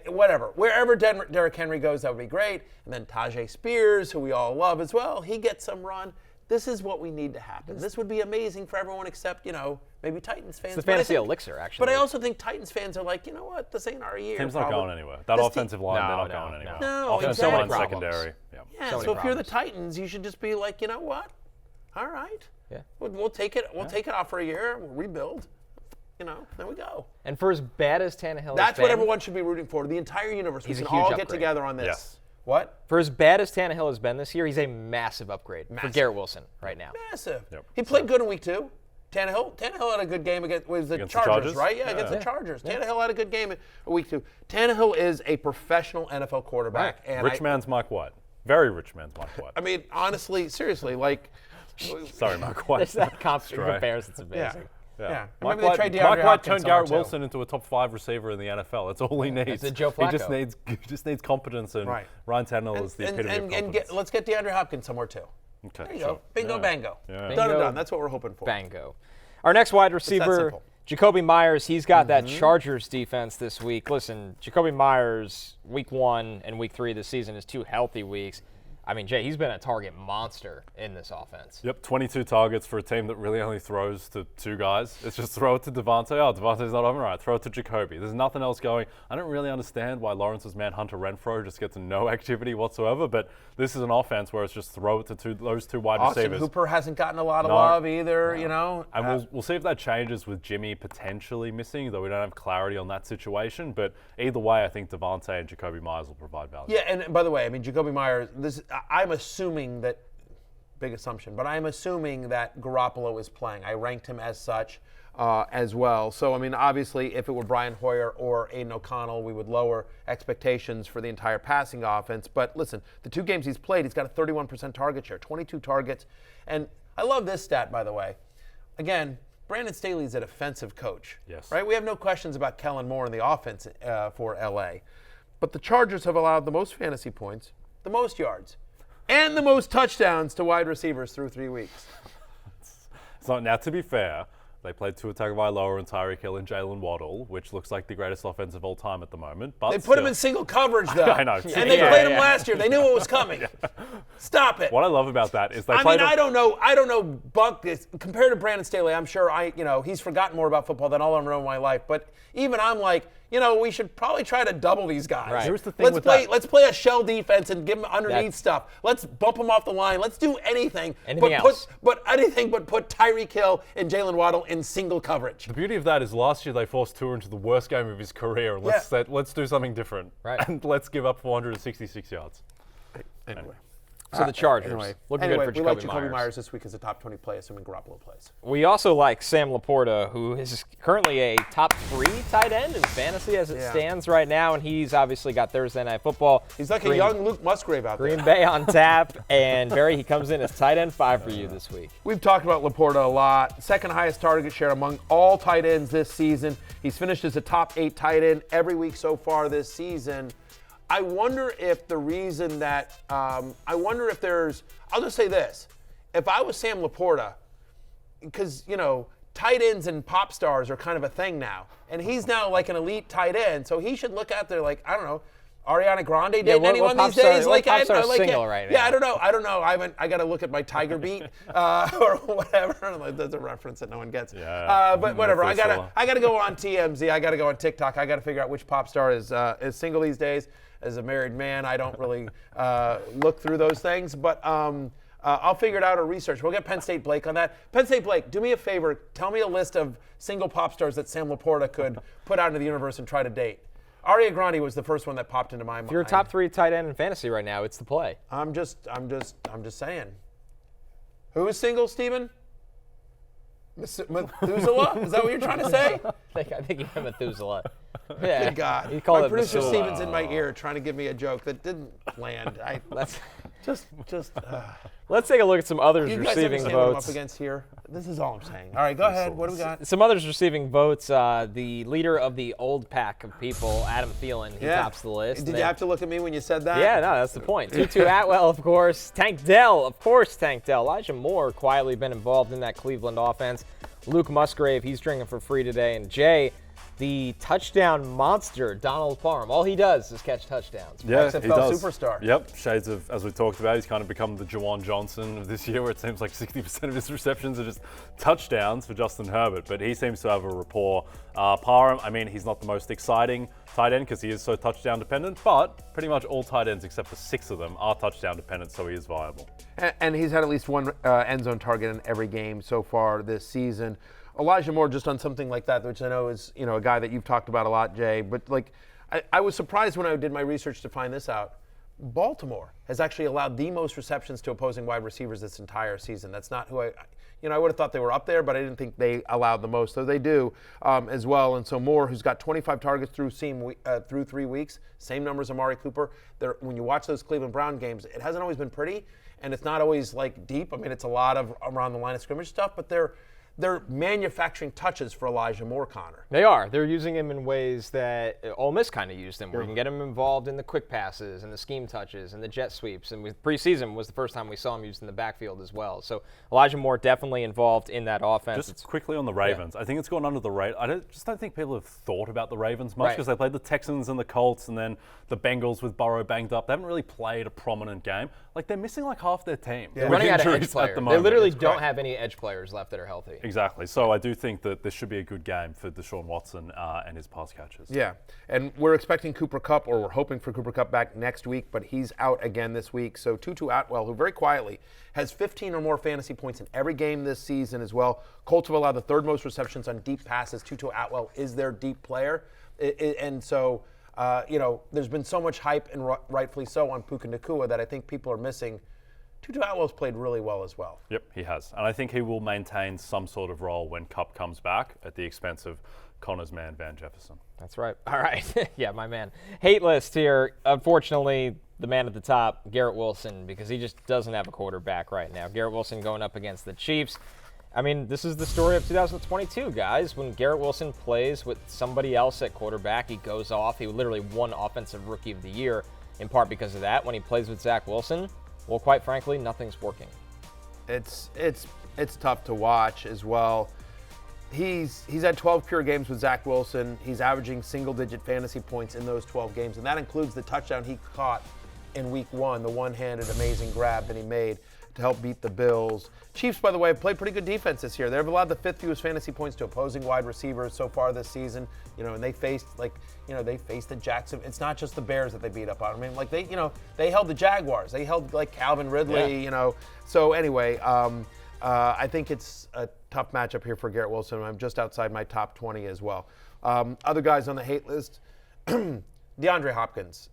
whatever. Wherever Derrick Henry goes, that would be great. And then Tajay Spears, who we all love as well, he gets some run. This is what we need to happen. This would be amazing for everyone except, maybe Titans fans. It's the fantasy elixir, actually. But I also think Titans fans are like, you know what? This ain't our year. Team's not going anywhere. That offensive line, they're not going anywhere. No, offensive exactly. line, Problems. secondary. Yeah, So so many if you're the problems. Titans, you should just be like, you know what? All right. Yeah. We'll take it. We'll take it off for a year. We'll rebuild. There we go. And for as bad as Tannehill That's has been, what everyone should be rooting for. The entire universe. We He's a can huge all get upgrade. together on this. Yes. What? for as bad as Tannehill has been this year, he's a massive upgrade for Garrett Wilson right now. Massive. Yep. He played good in week 2. Tannehill had a good game against the Chargers, right? Yeah, against the Chargers. Tannehill had a good game in week 2. Tannehill is a professional NFL quarterback. Right. And Rich man's Mike White. Very rich man's Mike White. I mean, honestly, seriously, like. Sorry, Mike White. There's that Stray. comparison's amazing. Yeah. Yeah. Maybe Mike they White, trade DeAndre Mike White Hopkins turned somewhere, Garrett too. Wilson into a top 5 receiver in the NFL. That's all he needs. It's a Joe He just Flacco. needs competence, and Right. Ryan Tannehill is the epitome of competence. Let's get DeAndre Hopkins somewhere too. Okay, There you sure. go. Bingo, Yeah. bango. Yeah. Done and Bingo, done. That's what we're hoping for. Bango. Our next wide receiver, simple. Jakobi Meyers, he's got that Chargers defense this week. Listen, Jakobi Meyers, week 1 and week 3 this season is 2 healthy weeks. I mean, Jay, he's been a target monster in this offense. Yep, 22 targets for a team that really only throws to 2 guys. It's just throw it to Devontae. Oh, Devontae's not over. Right, throw it to Jakobi. There's nothing else going. I don't really understand why Lawrence's man Hunter Renfrow just gets no activity whatsoever, but this is an offense where it's just throw it to those 2 wide Austin receivers. Hooper hasn't gotten a lot of love either, And we'll see if that changes with Jimmy potentially missing, though we don't have clarity on that situation. But either way, I think Devontae and Jakobi Meyers will provide value. Yeah, and by the way, I mean, Jakobi Meyers, I'm assuming that, big assumption, but I'm assuming that Garoppolo is playing. I ranked him as such as well. So, I mean, obviously, if it were Brian Hoyer or Aiden O'Connell, we would lower expectations for the entire passing offense. But listen, the 2 games he's played, he's got a 31% target share, 22 targets. And I love this stat, by the way. Again, Brandon Staley's a defensive coach. Yes. Right? We have no questions about Kellen Moore in the offense for LA. But the Chargers have allowed the most fantasy points, the most yards, and the most touchdowns to wide receivers through 3 weeks. So now, to be fair, they played Tua Tagovailoa and Tyreek Hill and Jalen Waddle, which looks like the greatest offense of all time at the moment. But They put him in single coverage, though. I know. And they played him last year. They knew what was coming. Stop it. What I love about that is they I played mean, him. I don't know, Buck, compared to Brandon Staley, I'm sure he's forgotten more about football than I'll ever know in my life. But even I'm like, we should probably try to double these guys. Right. Here's the thing with that. Let's play a shell defense and give them underneath stuff. Let's bump them off the line. Let's do anything. Anything else. But anything but put Tyreek Hill and Jalen Waddle in single coverage. The beauty of that is last year they forced Tua into the worst game of his career. And let's do something different. Right. And let's give up 466 yards. Anyway. So the Chargers, looking good for we like Jakobi Jakobi Meyers. Meyers this week as a top 20 play, assuming Garoppolo plays. We also like Sam LaPorta, who is currently a top 3 tight end in fantasy as it stands right now, and he's obviously got Thursday Night Football. He's like a young Luke Musgrave out there. Green Bay on tap, and Barry, he comes in as tight end 5 for you this week. We've talked about LaPorta a lot. Second highest target share among all tight ends this season. He's finished as a top 8 tight end every week so far this season. I wonder if the reason that, I'll just say this. If I was Sam LaPorta, because, tight ends and pop stars are kind of a thing now, and he's now like an elite tight end, so he should look out there like, I don't know, Ariana Grande dating anyone these days? What pop star is single right now? Yeah, I don't know. I got to look at my Tiger Beat or whatever. That's a reference that no one gets. Yeah. But whatever. I gotta go on TMZ. I gotta go on TikTok. I gotta figure out which pop star is single these days. As a married man, I don't really look through those things, but I'll figure it out or research. We'll get Penn State Blake on that. Penn State Blake, do me a favor. Tell me a list of single pop stars that Sam LaPorta could put out into the universe and try to date. Ariana Grande was the first one that popped into my mind. If you're a top 3 tight end in fantasy right now, it's the play. I'm just saying. Who is single, Steven? Methuselah? Is that what you're trying to say? I think you meant Methuselah. Good God. You call my it producer Methuselah. Steven's in my ear trying to give me a joke that didn't land. Let's take a look at some others You guys receiving understand what I'm up votes. against here? This is all I'm saying. All right, go ahead. What do we got? Some others receiving votes. The leader of the old pack of people, Adam Thielen, he tops the list. Did you have to look at me when you said that? Yeah, no, that's the point. Tutu Atwell, of course. Tank Dell, of course, Tank Dell. Elijah Moore quietly been involved in that Cleveland offense. Luke Musgrave, he's drinking for free today. And Jay, the touchdown monster, Donald Parham. All he does is catch touchdowns. Yeah, XFL he does. superstar. Yep, shades of, as we talked about, he's kind of become the Jawan Johnson of this year, where it seems like 60% of his receptions are just touchdowns for Justin Herbert, but he seems to have a rapport. Parham, I mean, he's not the most exciting tight end because he is so touchdown dependent, but pretty much all tight ends except for 6 of them are touchdown dependent, so he is viable. And he's had at least one end zone target in every game so far this season. Elijah Moore just on something like that, which I know is a guy that you've talked about a lot, Jay. But I was surprised when I did my research to find this out. Baltimore has actually allowed the most receptions to opposing wide receivers this entire season. That's not who I would have thought they were up there, but I didn't think they allowed the most. So they do as well. And so Moore, who's got 25 targets through 3 weeks, same numbers as Amari Cooper. When you watch those Cleveland Brown games, it hasn't always been pretty, and it's not always like deep. I mean, it's a lot of around the line of scrimmage stuff, but they're manufacturing touches for Elijah Moore, Connor. They are. They're using him in ways that Ole Miss kind of used him, where you can get him involved in the quick passes and the scheme touches and the jet sweeps. And with preseason was the first time we saw him used in the backfield as well. So Elijah Moore definitely involved in that offense. Just quickly on the Ravens, I think it's gone under the radar. I don't think people have thought about the Ravens much because they played the Texans and the Colts and then the Bengals with Burrow banged up. They haven't really played a prominent game. Like, they're missing like half their team. They're running out of edge players. At the moment. They literally don't have any edge players left that are healthy. Exactly. So I do think that this should be a good game for Deshaun Watson and his pass catchers. Yeah, and we're expecting Cooper Kupp, or we're hoping for Cooper Kupp back next week, but he's out again this week. So Tutu Atwell, who very quietly has 15 or more fantasy points in every game this season as well. Colts have allowed the 3rd most receptions on deep passes. Tutu Atwell is their deep player. And so, there's been so much hype, and rightfully so, on Puka Nacua that I think people are missing. Tutu Atwell's played really well as well. Yep, he has. And I think he will maintain some sort of role when Kupp comes back at the expense of Connor's man, Van Jefferson. That's right. All right. Yeah, my man. Hate list here. Unfortunately, the man at the top, Garrett Wilson, because he just doesn't have a quarterback right now. Garrett Wilson going up against the Chiefs. I mean, this is the story of 2022, guys. When Garrett Wilson plays with somebody else at quarterback, he goes off. He literally won Offensive Rookie of the Year, in part because of that. When he plays with Zach Wilson, well, quite frankly, nothing's working. It's tough to watch as well. He's had 12 pure games with Zach Wilson. He's averaging single-digit fantasy points in those 12 games, and that includes the touchdown he caught in Week 1, the one-handed amazing grab that he made to help beat the Bills. Chiefs, by the way, have played pretty good defense this year. They've allowed the 5th fewest fantasy points to opposing wide receivers so far this season. And they faced the Jackson. It's not just the Bears that they beat up on. I mean, they held the Jaguars. They held Calvin Ridley. Yeah. So anyway, I think it's a tough matchup here for Garrett Wilson. I'm just outside my top 20 as well. Other guys on the hate list. DeAndre Hopkins.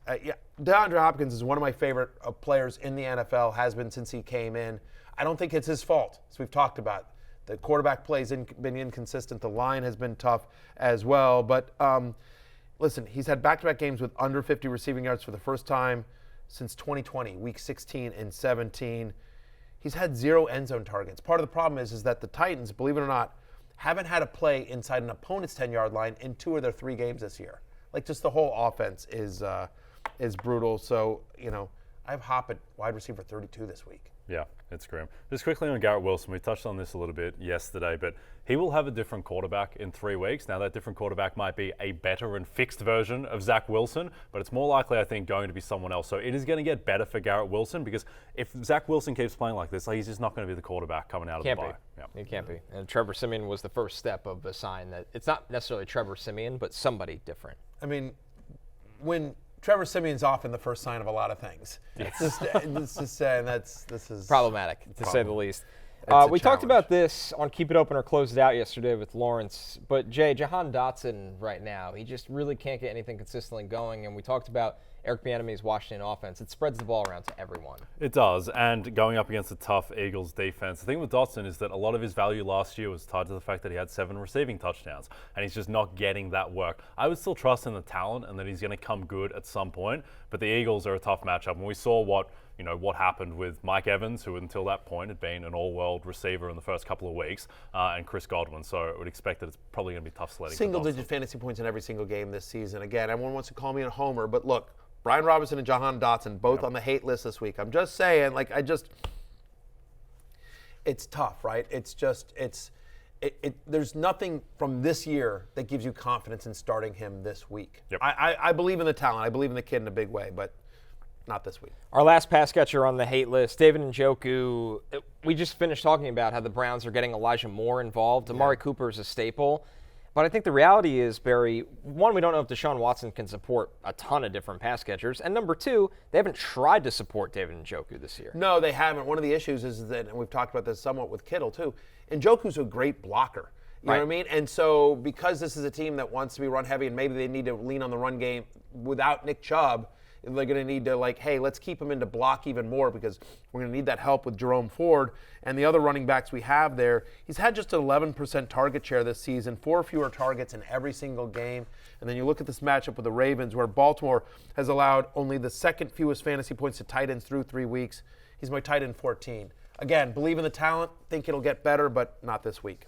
DeAndre Hopkins is one of my favorite players in the NFL, has been since he came in. I don't think it's his fault, as we've talked about. The quarterback play's been inconsistent. The line has been tough as well. But listen, he's had back-to-back games with under 50 receiving yards for the first time since 2020, week 16 and 17. He's had 0 end zone targets. Part of the problem is that the Titans, believe it or not, haven't had a play inside an opponent's 10-yard line in 2 of their 3 games this year. Like, just the whole offense is brutal. So, I have Hop at wide receiver 32 this week. Yeah, it's grim. Just quickly on Garrett Wilson, we touched on this a little bit yesterday, but he will have a different quarterback in 3 weeks. Now, that different quarterback might be a better and fixed version of Zach Wilson, but it's more likely, I think, going to be someone else. So it is going to get better for Garrett Wilson, because if Zach Wilson keeps playing like this, he's just not going to be the quarterback coming out of the bye. Yeah. It can't be. And Trevor Siemian was the first step of a sign that it's not necessarily Trevor Siemian, but somebody different. I mean, when Trevor Siemian's often the first sign of a lot of things. Yes. This is problematic, to say the least. We talked about this on Keep It Open or Close It Out yesterday with Lawrence, but Jay, Jahan Dotson right now, he just really can't get anything consistently going, and we talked about Eric Bieniemy's Washington offense. It spreads the ball around to everyone. It does, and going up against a tough Eagles defense. The thing with Dotson is that a lot of his value last year was tied to the fact that he had 7 receiving touchdowns, and he's just not getting that work. I would still trust in the talent and that he's going to come good at some point, but the Eagles are a tough matchup, and we saw what happened with Mike Evans, who until that point had been an all-world receiver in the first couple of weeks, and Chris Godwin. So I would expect that it's probably going to be tough sledding. Single-digit fantasy points in every single game this season. Again, everyone wants to call me a homer, but look, Brian Robinson and Jahan Dotson both on the hate list this week. I'm just saying, it's tough, right? There's nothing from this year that gives you confidence in starting him this week. Yep. I believe in the talent. I believe in the kid in a big way, but not this week. Our last pass catcher on the hate list, David Njoku. We just finished talking about how the Browns are getting Elijah Moore involved. Amari Cooper is a staple. But I think the reality is, Barry, one, we don't know if Deshaun Watson can support a ton of different pass catchers. And number two, they haven't tried to support David Njoku this year. No, they haven't. One of the issues is that, and we've talked about this somewhat with Kittle too, Njoku's a great blocker. You know what I mean? And so because this is a team that wants to be run heavy and maybe they need to lean on the run game without Nick Chubb, they're going to need to hey, let's keep him into block even more because we're going to need that help with Jerome Ford and the other running backs we have there. He's had just an 11% target share this season, 4 fewer targets in every single game. And then you look at this matchup with the Ravens where Baltimore has allowed only the second fewest fantasy points to tight ends through 3 weeks. He's my tight end 14. Again, believe in the talent, think it'll get better, but not this week.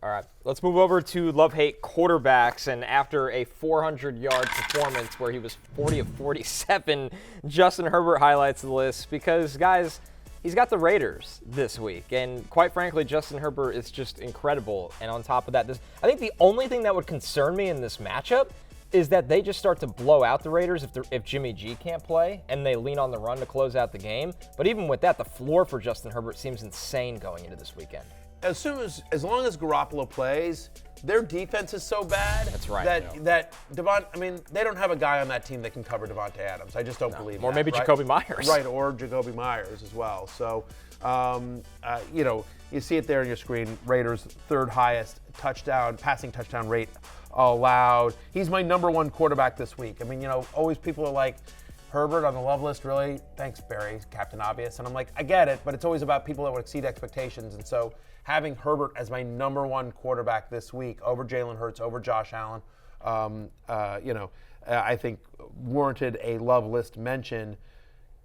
All right, let's move over to love-hate quarterbacks. And after a 400-yard performance where he was 40 of 47, Justin Herbert highlights the list because, guys, he's got the Raiders this week. And quite frankly, Justin Herbert is just incredible. And on top of that, I think the only thing that would concern me in this matchup is that they just start to blow out the Raiders if Jimmy G can't play and they lean on the run to close out the game. But even with that, the floor for Justin Herbert seems insane going into this weekend. As long as Garoppolo plays, their defense is so bad. That's right. That they don't have a guy on that team that can cover Devontae Adams. I just don't believe that. Or maybe right? Jakobi Meyers. Right, or Jakobi Meyers as well. So, you see it there on your screen. Raiders' third highest passing touchdown rate allowed. He's my number 1 quarterback this week. I mean, always people are like, Herbert on the love list, really? Thanks, Barry, Captain Obvious. And I'm like, I get it, but it's always about people that would exceed expectations. And so having Herbert as my number 1 quarterback this week over Jalen Hurts, over Josh Allen, I think warranted a love list mention.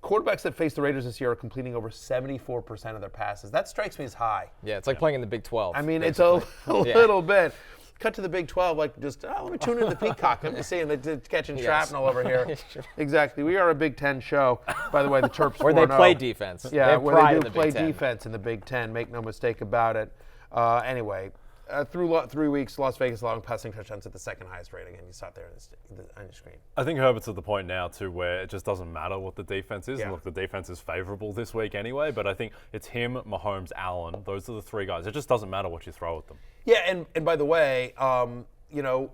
Quarterbacks that face the Raiders this year are completing over 74% of their passes. That strikes me as high. Yeah, it's like playing in the Big 12. I mean, basically. It's a little bit. Cut to the Big 12, let me tune in to the Peacock. I'm just seeing the catching shrapnel over here. Exactly. We are a Big 10 show. By the way, the Terps 4-0. Where they play defense. Yeah, where they do play defense in the Big 10. Make no mistake about it. Anyway, through 3 weeks, Las Vegas allowing passing touchdowns at the second highest rating, and you saw it there on your screen. I think Herbert's at the point now, too, where it just doesn't matter what the defense is. Yeah. And look, the defense is favorable this week anyway, but I think it's him, Mahomes, Allen. Those are the 3 guys. It just doesn't matter what you throw at them. Yeah, and by the way,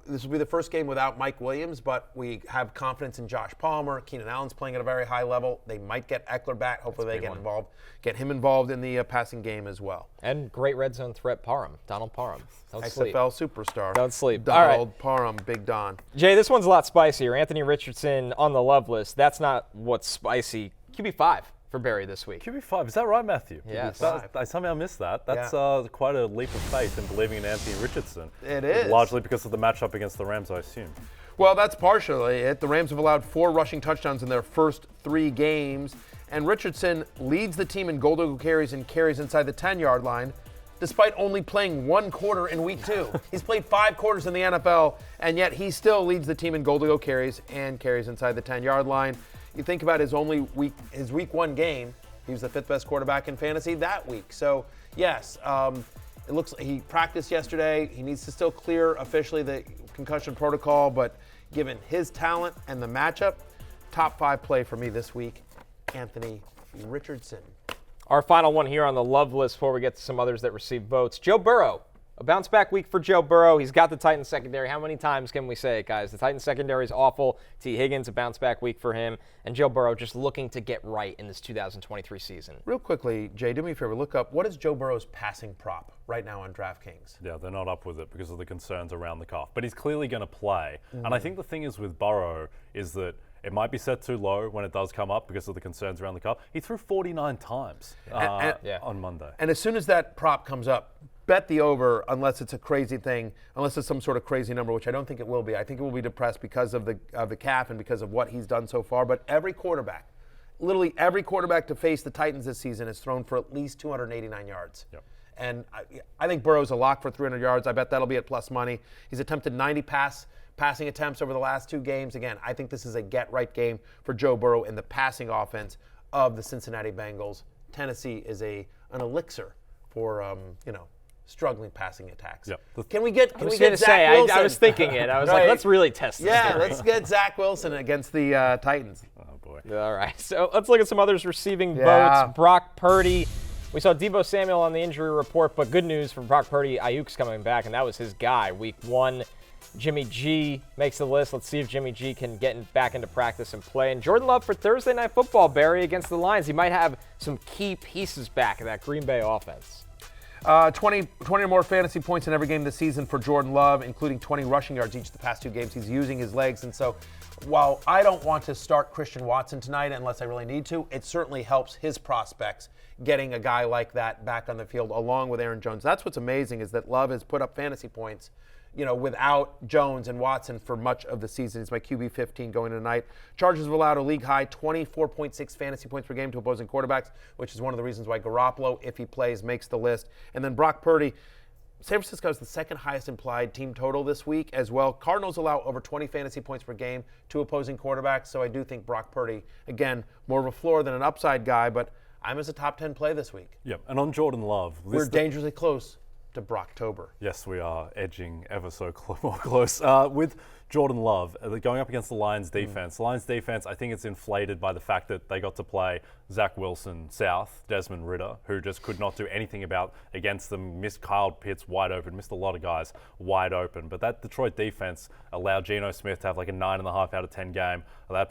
this will be the first game without Mike Williams, but we have confidence in Josh Palmer. Keenan Allen's playing at a very high level. They might get Ekeler back. Hopefully they get him involved in the passing game as well. And great red zone threat Donald Parham. Don't sleep. XFL superstar. Don't sleep. Donald Parham, Big Don. Jay, this one's a lot spicier. Anthony Richardson on the love list. That's not what's spicy. QB5 for Barry this week. QB5, is that right, Matthew? Yes. I somehow missed that. That's quite a leap of faith in believing in Anthony Richardson. It is. Largely because of the matchup against the Rams, I assume. Well, that's partially it. The Rams have allowed 4 rushing touchdowns in their first 3 games, and Richardson leads the team in goal-to-go carries and carries inside the 10-yard line, despite only playing 1 quarter in week 2. He's played 5 quarters in the NFL, and yet he still leads the team in goal-to-go carries and carries inside the 10-yard line. You think about his week 1 game, he was the 5th best quarterback in fantasy that week. So, yes, it looks like he practiced yesterday. He needs to still clear officially the concussion protocol, but given his talent and the matchup, top 5 play for me this week, Anthony Richardson. Our final one here on the love list before we get to some others that received votes. Joe Burrow A bounce-back week for Joe Burrow. He's got the Titans secondary. How many times can we say it, guys? The Titans secondary is awful. T. Higgins, a bounce-back week for him. And Joe Burrow just looking to get right in this 2023 season. Real quickly, Jay, do me a favor. Look up, what is Joe Burrow's passing prop right now on DraftKings? Yeah, they're not up with it because of the concerns around the calf. But he's clearly going to play. And I think the thing is with Burrow is that it might be set too low when it does come up because of the concerns around the calf. He threw 49 times on Monday. And as soon as that prop comes up, bet the over unless it's a crazy thing, unless it's some sort of crazy number, which I don't think it will be. I think it will be depressed because of the calf and because of what he's done so far. But every quarterback, literally every quarterback to face the Titans this season has thrown for at least 289 yards. Yep. And I think Burrow's a lock for 300 yards. I bet that'll be at plus money. He's attempted 90 passing attempts over the last 2 games. Again, I think this is a get-right game for Joe Burrow in the passing offense of the Cincinnati Bengals. Tennessee is an elixir for, struggling passing attacks. Yep. Can we get Zach Wilson? I was thinking it. I was like, let's really test this. Yeah, let's get Zach Wilson against the Titans. Oh, boy. All right, so let's look at some others receiving votes. Brock Purdy. We saw Deebo Samuel on the injury report, but good news for Brock Purdy. Ayuk's coming back, and that was his guy week 1. Jimmy G makes the list. Let's see if Jimmy G can get back into practice and play. And Jordan Love for Thursday Night Football, Barry, against the Lions. He might have some key pieces back in that Green Bay offense. 20 or more fantasy points in every game this season for Jordan Love, including 20 rushing yards each of the past 2 games. He's using his legs. And so while I don't want to start Christian Watson tonight unless I really need to, it certainly helps his prospects getting a guy like that back on the field along with Aaron Jones. That's what's amazing is that Love has put up fantasy points without Jones and Watson for much of the season. He's my QB 15 going tonight. Chargers have allowed a league-high 24.6 fantasy points per game to opposing quarterbacks, which is one of the reasons why Garoppolo, if he plays, makes the list. And then Brock Purdy, San Francisco has the second highest implied team total this week as well. Cardinals allow over 20 fantasy points per game to opposing quarterbacks, so I do think Brock Purdy, again, more of a floor than an upside guy, but I'm as a top 10 play this week. Yep, and on Jordan Love. We're dangerously close to Brocktober. Yes, we are edging ever so more close. With Jordan Love, going up against the Lions defense. Lions defense, I think it's inflated by the fact that they got to play Zach Wilson South, Desmond Ridder, who just could not do anything against them. Missed Kyle Pitts wide open, missed a lot of guys wide open. But that Detroit defense allowed Geno Smith to have like a 9.5 out of 10 game. Allowed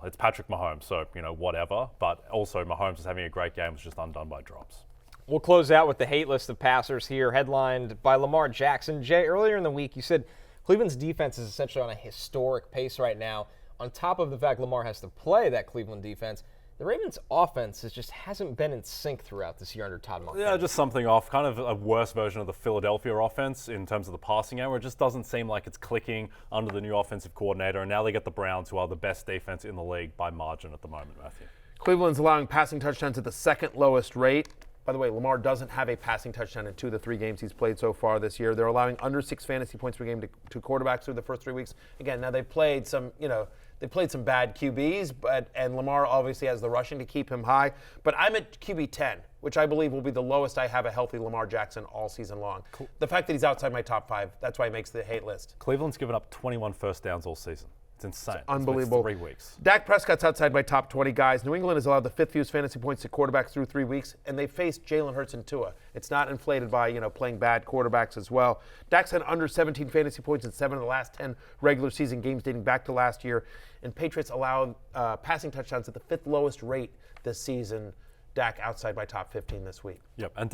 it's Patrick Mahomes, so whatever. But also Mahomes is having a great game, was just undone by drops. We'll close out with the hate list of passers here, headlined by Lamar Jackson. Jay, earlier in the week, you said Cleveland's defense is essentially on a historic pace right now. On top of the fact Lamar has to play that Cleveland defense, the Ravens' offense just hasn't been in sync throughout this year under Todd Monken. Yeah, just something off. Kind of a worse version of the Philadelphia offense in terms of the passing game, where it just doesn't seem like it's clicking under the new offensive coordinator. And now they get the Browns, who are the best defense in the league by margin at the moment, Matthew. Cleveland's allowing passing touchdowns at the second lowest rate. By the way, Lamar doesn't have a passing touchdown in 2 of the 3 games he's played so far this year. They're allowing under 6 fantasy points per game to quarterbacks through the first 3 weeks. Again, now they've played some, they played some bad QBs, and Lamar obviously has the rushing to keep him high. But I'm at QB 10, which I believe will be the lowest I have a healthy Lamar Jackson all season long. Cool. The fact that he's outside my top 5, that's why he makes the hate list. Cleveland's given up 21 first downs all season. It's insane. It's unbelievable. 3 weeks. Dak Prescott's outside my top 20 guys. New England has allowed the 5th fewest fantasy points to quarterbacks through 3 weeks, and they faced Jalen Hurts and Tua. It's not inflated by, playing bad quarterbacks as well. Dak's had under 17 fantasy points in 7 of the last 10 regular season games dating back to last year, and Patriots allowed passing touchdowns at the 5th lowest rate this season. Dak outside my top 15 this week. Yep, and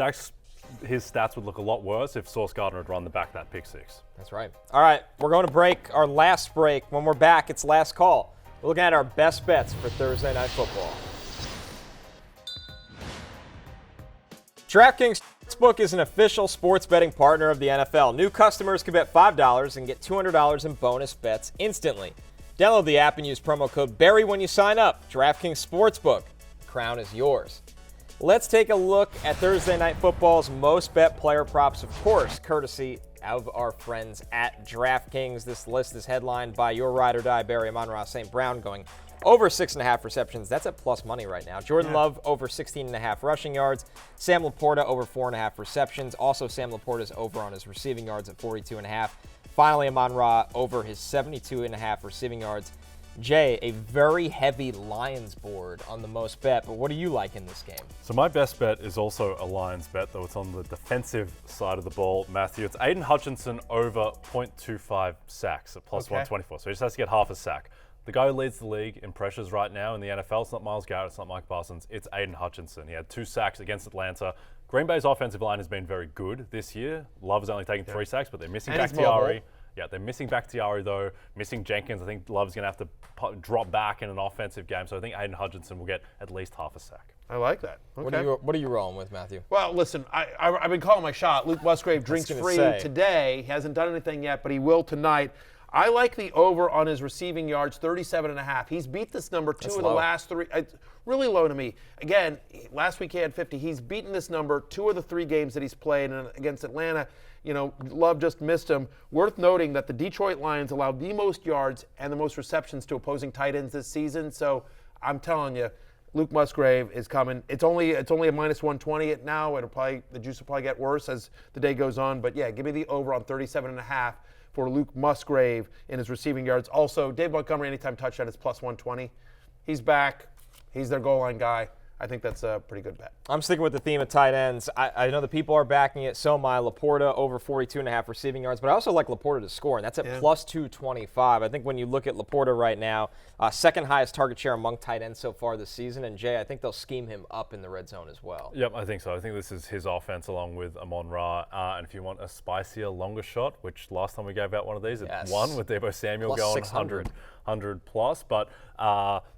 his stats would look a lot worse if Sauce Gardner had run the back that pick 6. That's right. All right, we're going to break, our last break. When we're back, it's last call. We're looking at our best bets for Thursday Night Football. DraftKings Sportsbook is an official sports betting partner of the NFL. New customers can bet $5 and get $200 in bonus bets instantly. Download the app and use promo code Barry when you sign up. DraftKings Sportsbook. The crown is yours. Let's take a look at Thursday Night Football's most bet player props, of course, courtesy of our friends at DraftKings. This list is headlined by your ride or die, Barry Amon-Ra St. Brown, going over 6.5 receptions. That's at plus money right now. Jordan Love over 16.5 rushing yards. Sam LaPorta over 4.5 receptions. Also, Sam LaPorta's over on his receiving yards at 42.5. Finally, Amon-Ra over his 72.5 receiving yards. Jay, a very heavy Lions board on the most bet, but what do you like in this game? So my best bet is also a Lions bet, though it's on the defensive side of the ball, Matthew. It's Aiden Hutchinson over 0.25 sacks at plus 124. So he just has to get half a sack. The guy who leads the league in pressures right now in the NFL, it's not Myles Garrett, it's not Mike Parsons, it's Aiden Hutchinson. He had 2 sacks against Atlanta. Green Bay's offensive line has been very good this year. Love has only taken 3 sacks, but they're missing Bakhtiari. Yeah, they're missing Bakhtiari, though. Missing Jenkins. I think Love's going to have to drop back in an offensive game. So I think Aiden Hutchinson will get at least half a sack. I like that. Okay. What are you rolling with, Matthew? Well, listen, I've been calling my shot. Luke Musgrave drinks free today. He hasn't done anything yet, but he will tonight. I like the over on his receiving yards, 37.5. He's beat this number 2 of the last 3. It's really low to me. Again, last week he had 50. He's beaten this number 2 of the 3 games that he's played, and against Atlanta, Love just missed him. Worth noting that the Detroit Lions allowed the most yards and the most receptions to opposing tight ends this season. So I'm telling you, Luke Musgrave is coming. It's only a minus 120 now. The juice will probably get worse as the day goes on. But yeah, give me the over on 37.5 for Luke Musgrave in his receiving yards. Also, Dave Montgomery anytime touchdown is plus 120. He's back. He's their goal line guy. I think that's a pretty good bet. I'm sticking with the theme of tight ends. I know the people are backing it. So am I. LaPorta over 42.5 receiving yards, but I also like LaPorta to score, and that's at plus 225. I think when you look at LaPorta right now, second highest target share among tight ends so far this season, and Jay, I think they'll scheme him up in the red zone as well. Yep, I think so. I think this is his offense along with Amon-Ra. And if you want a spicier, longer shot, which last time we gave out one of these, it won with Deebo Samuel plus going 600. 100 plus. But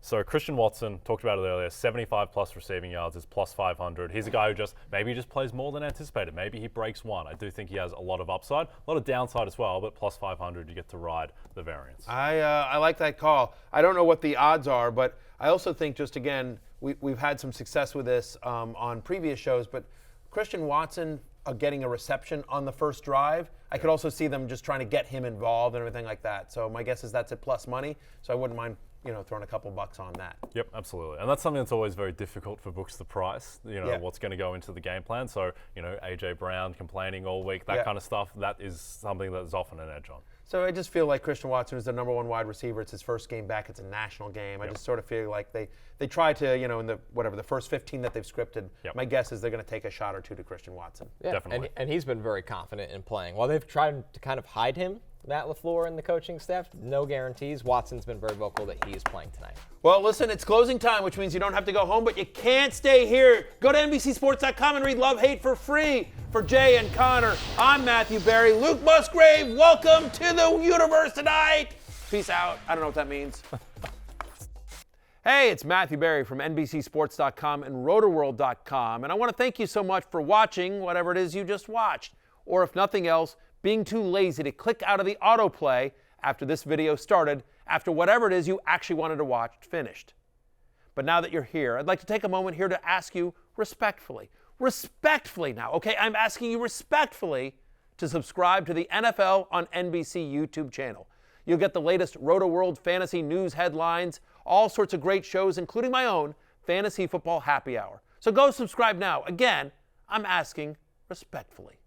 so Christian Watson, talked about it earlier, 75 plus receiving yards is plus 500. He's a guy who maybe he just plays more than anticipated. Maybe he breaks one. I do think he has a lot of upside, a lot of downside as well, but plus 500, you get to ride the variance. I like that call. I don't know what the odds are, but I also think just again, we've had some success with this on previous shows, but Christian Watson getting a reception on the first drive, I could also see them just trying to get him involved and everything like that. So my guess is that's at plus money. So I wouldn't mind, throwing a couple bucks on that. Yep, absolutely. And that's something that's always very difficult for books to price, what's going to go into the game plan. So, A.J. Brown complaining all week, that kind of stuff, that is something that is often an edge on. So I just feel like Christian Watson is the number 1 wide receiver. It's his first game back. It's a national game. I just sort of feel like they try to, in the first 15 that they've scripted, my guess is they're going to take a shot or 2 to Christian Watson. Yeah, definitely. And he's been very confident in playing. While they've tried to kind of hide him, Matt LaFleur and the coaching staff, no guarantees. Watson's been very vocal that he is playing tonight. Well, listen, it's closing time, which means you don't have to go home, but you can't stay here. Go to NBCSports.com and read Love, Hate for free. For Jay and Connor, I'm Matthew Berry. Luke Musgrave, welcome to the universe tonight. Peace out. I don't know what that means. Hey, it's Matthew Berry from NBCSports.com and Rotoworld.com, and I want to thank you so much for watching whatever it is you just watched, or if nothing else, being too lazy to click out of the autoplay after this video started, after whatever it is you actually wanted to watch finished. But now that you're here, I'd like to take a moment here to ask you respectfully now, okay? I'm asking you respectfully to subscribe to the NFL on NBC YouTube channel. You'll get the latest Rotoworld fantasy news headlines, all sorts of great shows, including my own Fantasy Football Happy Hour. So go subscribe now. Again, I'm asking respectfully.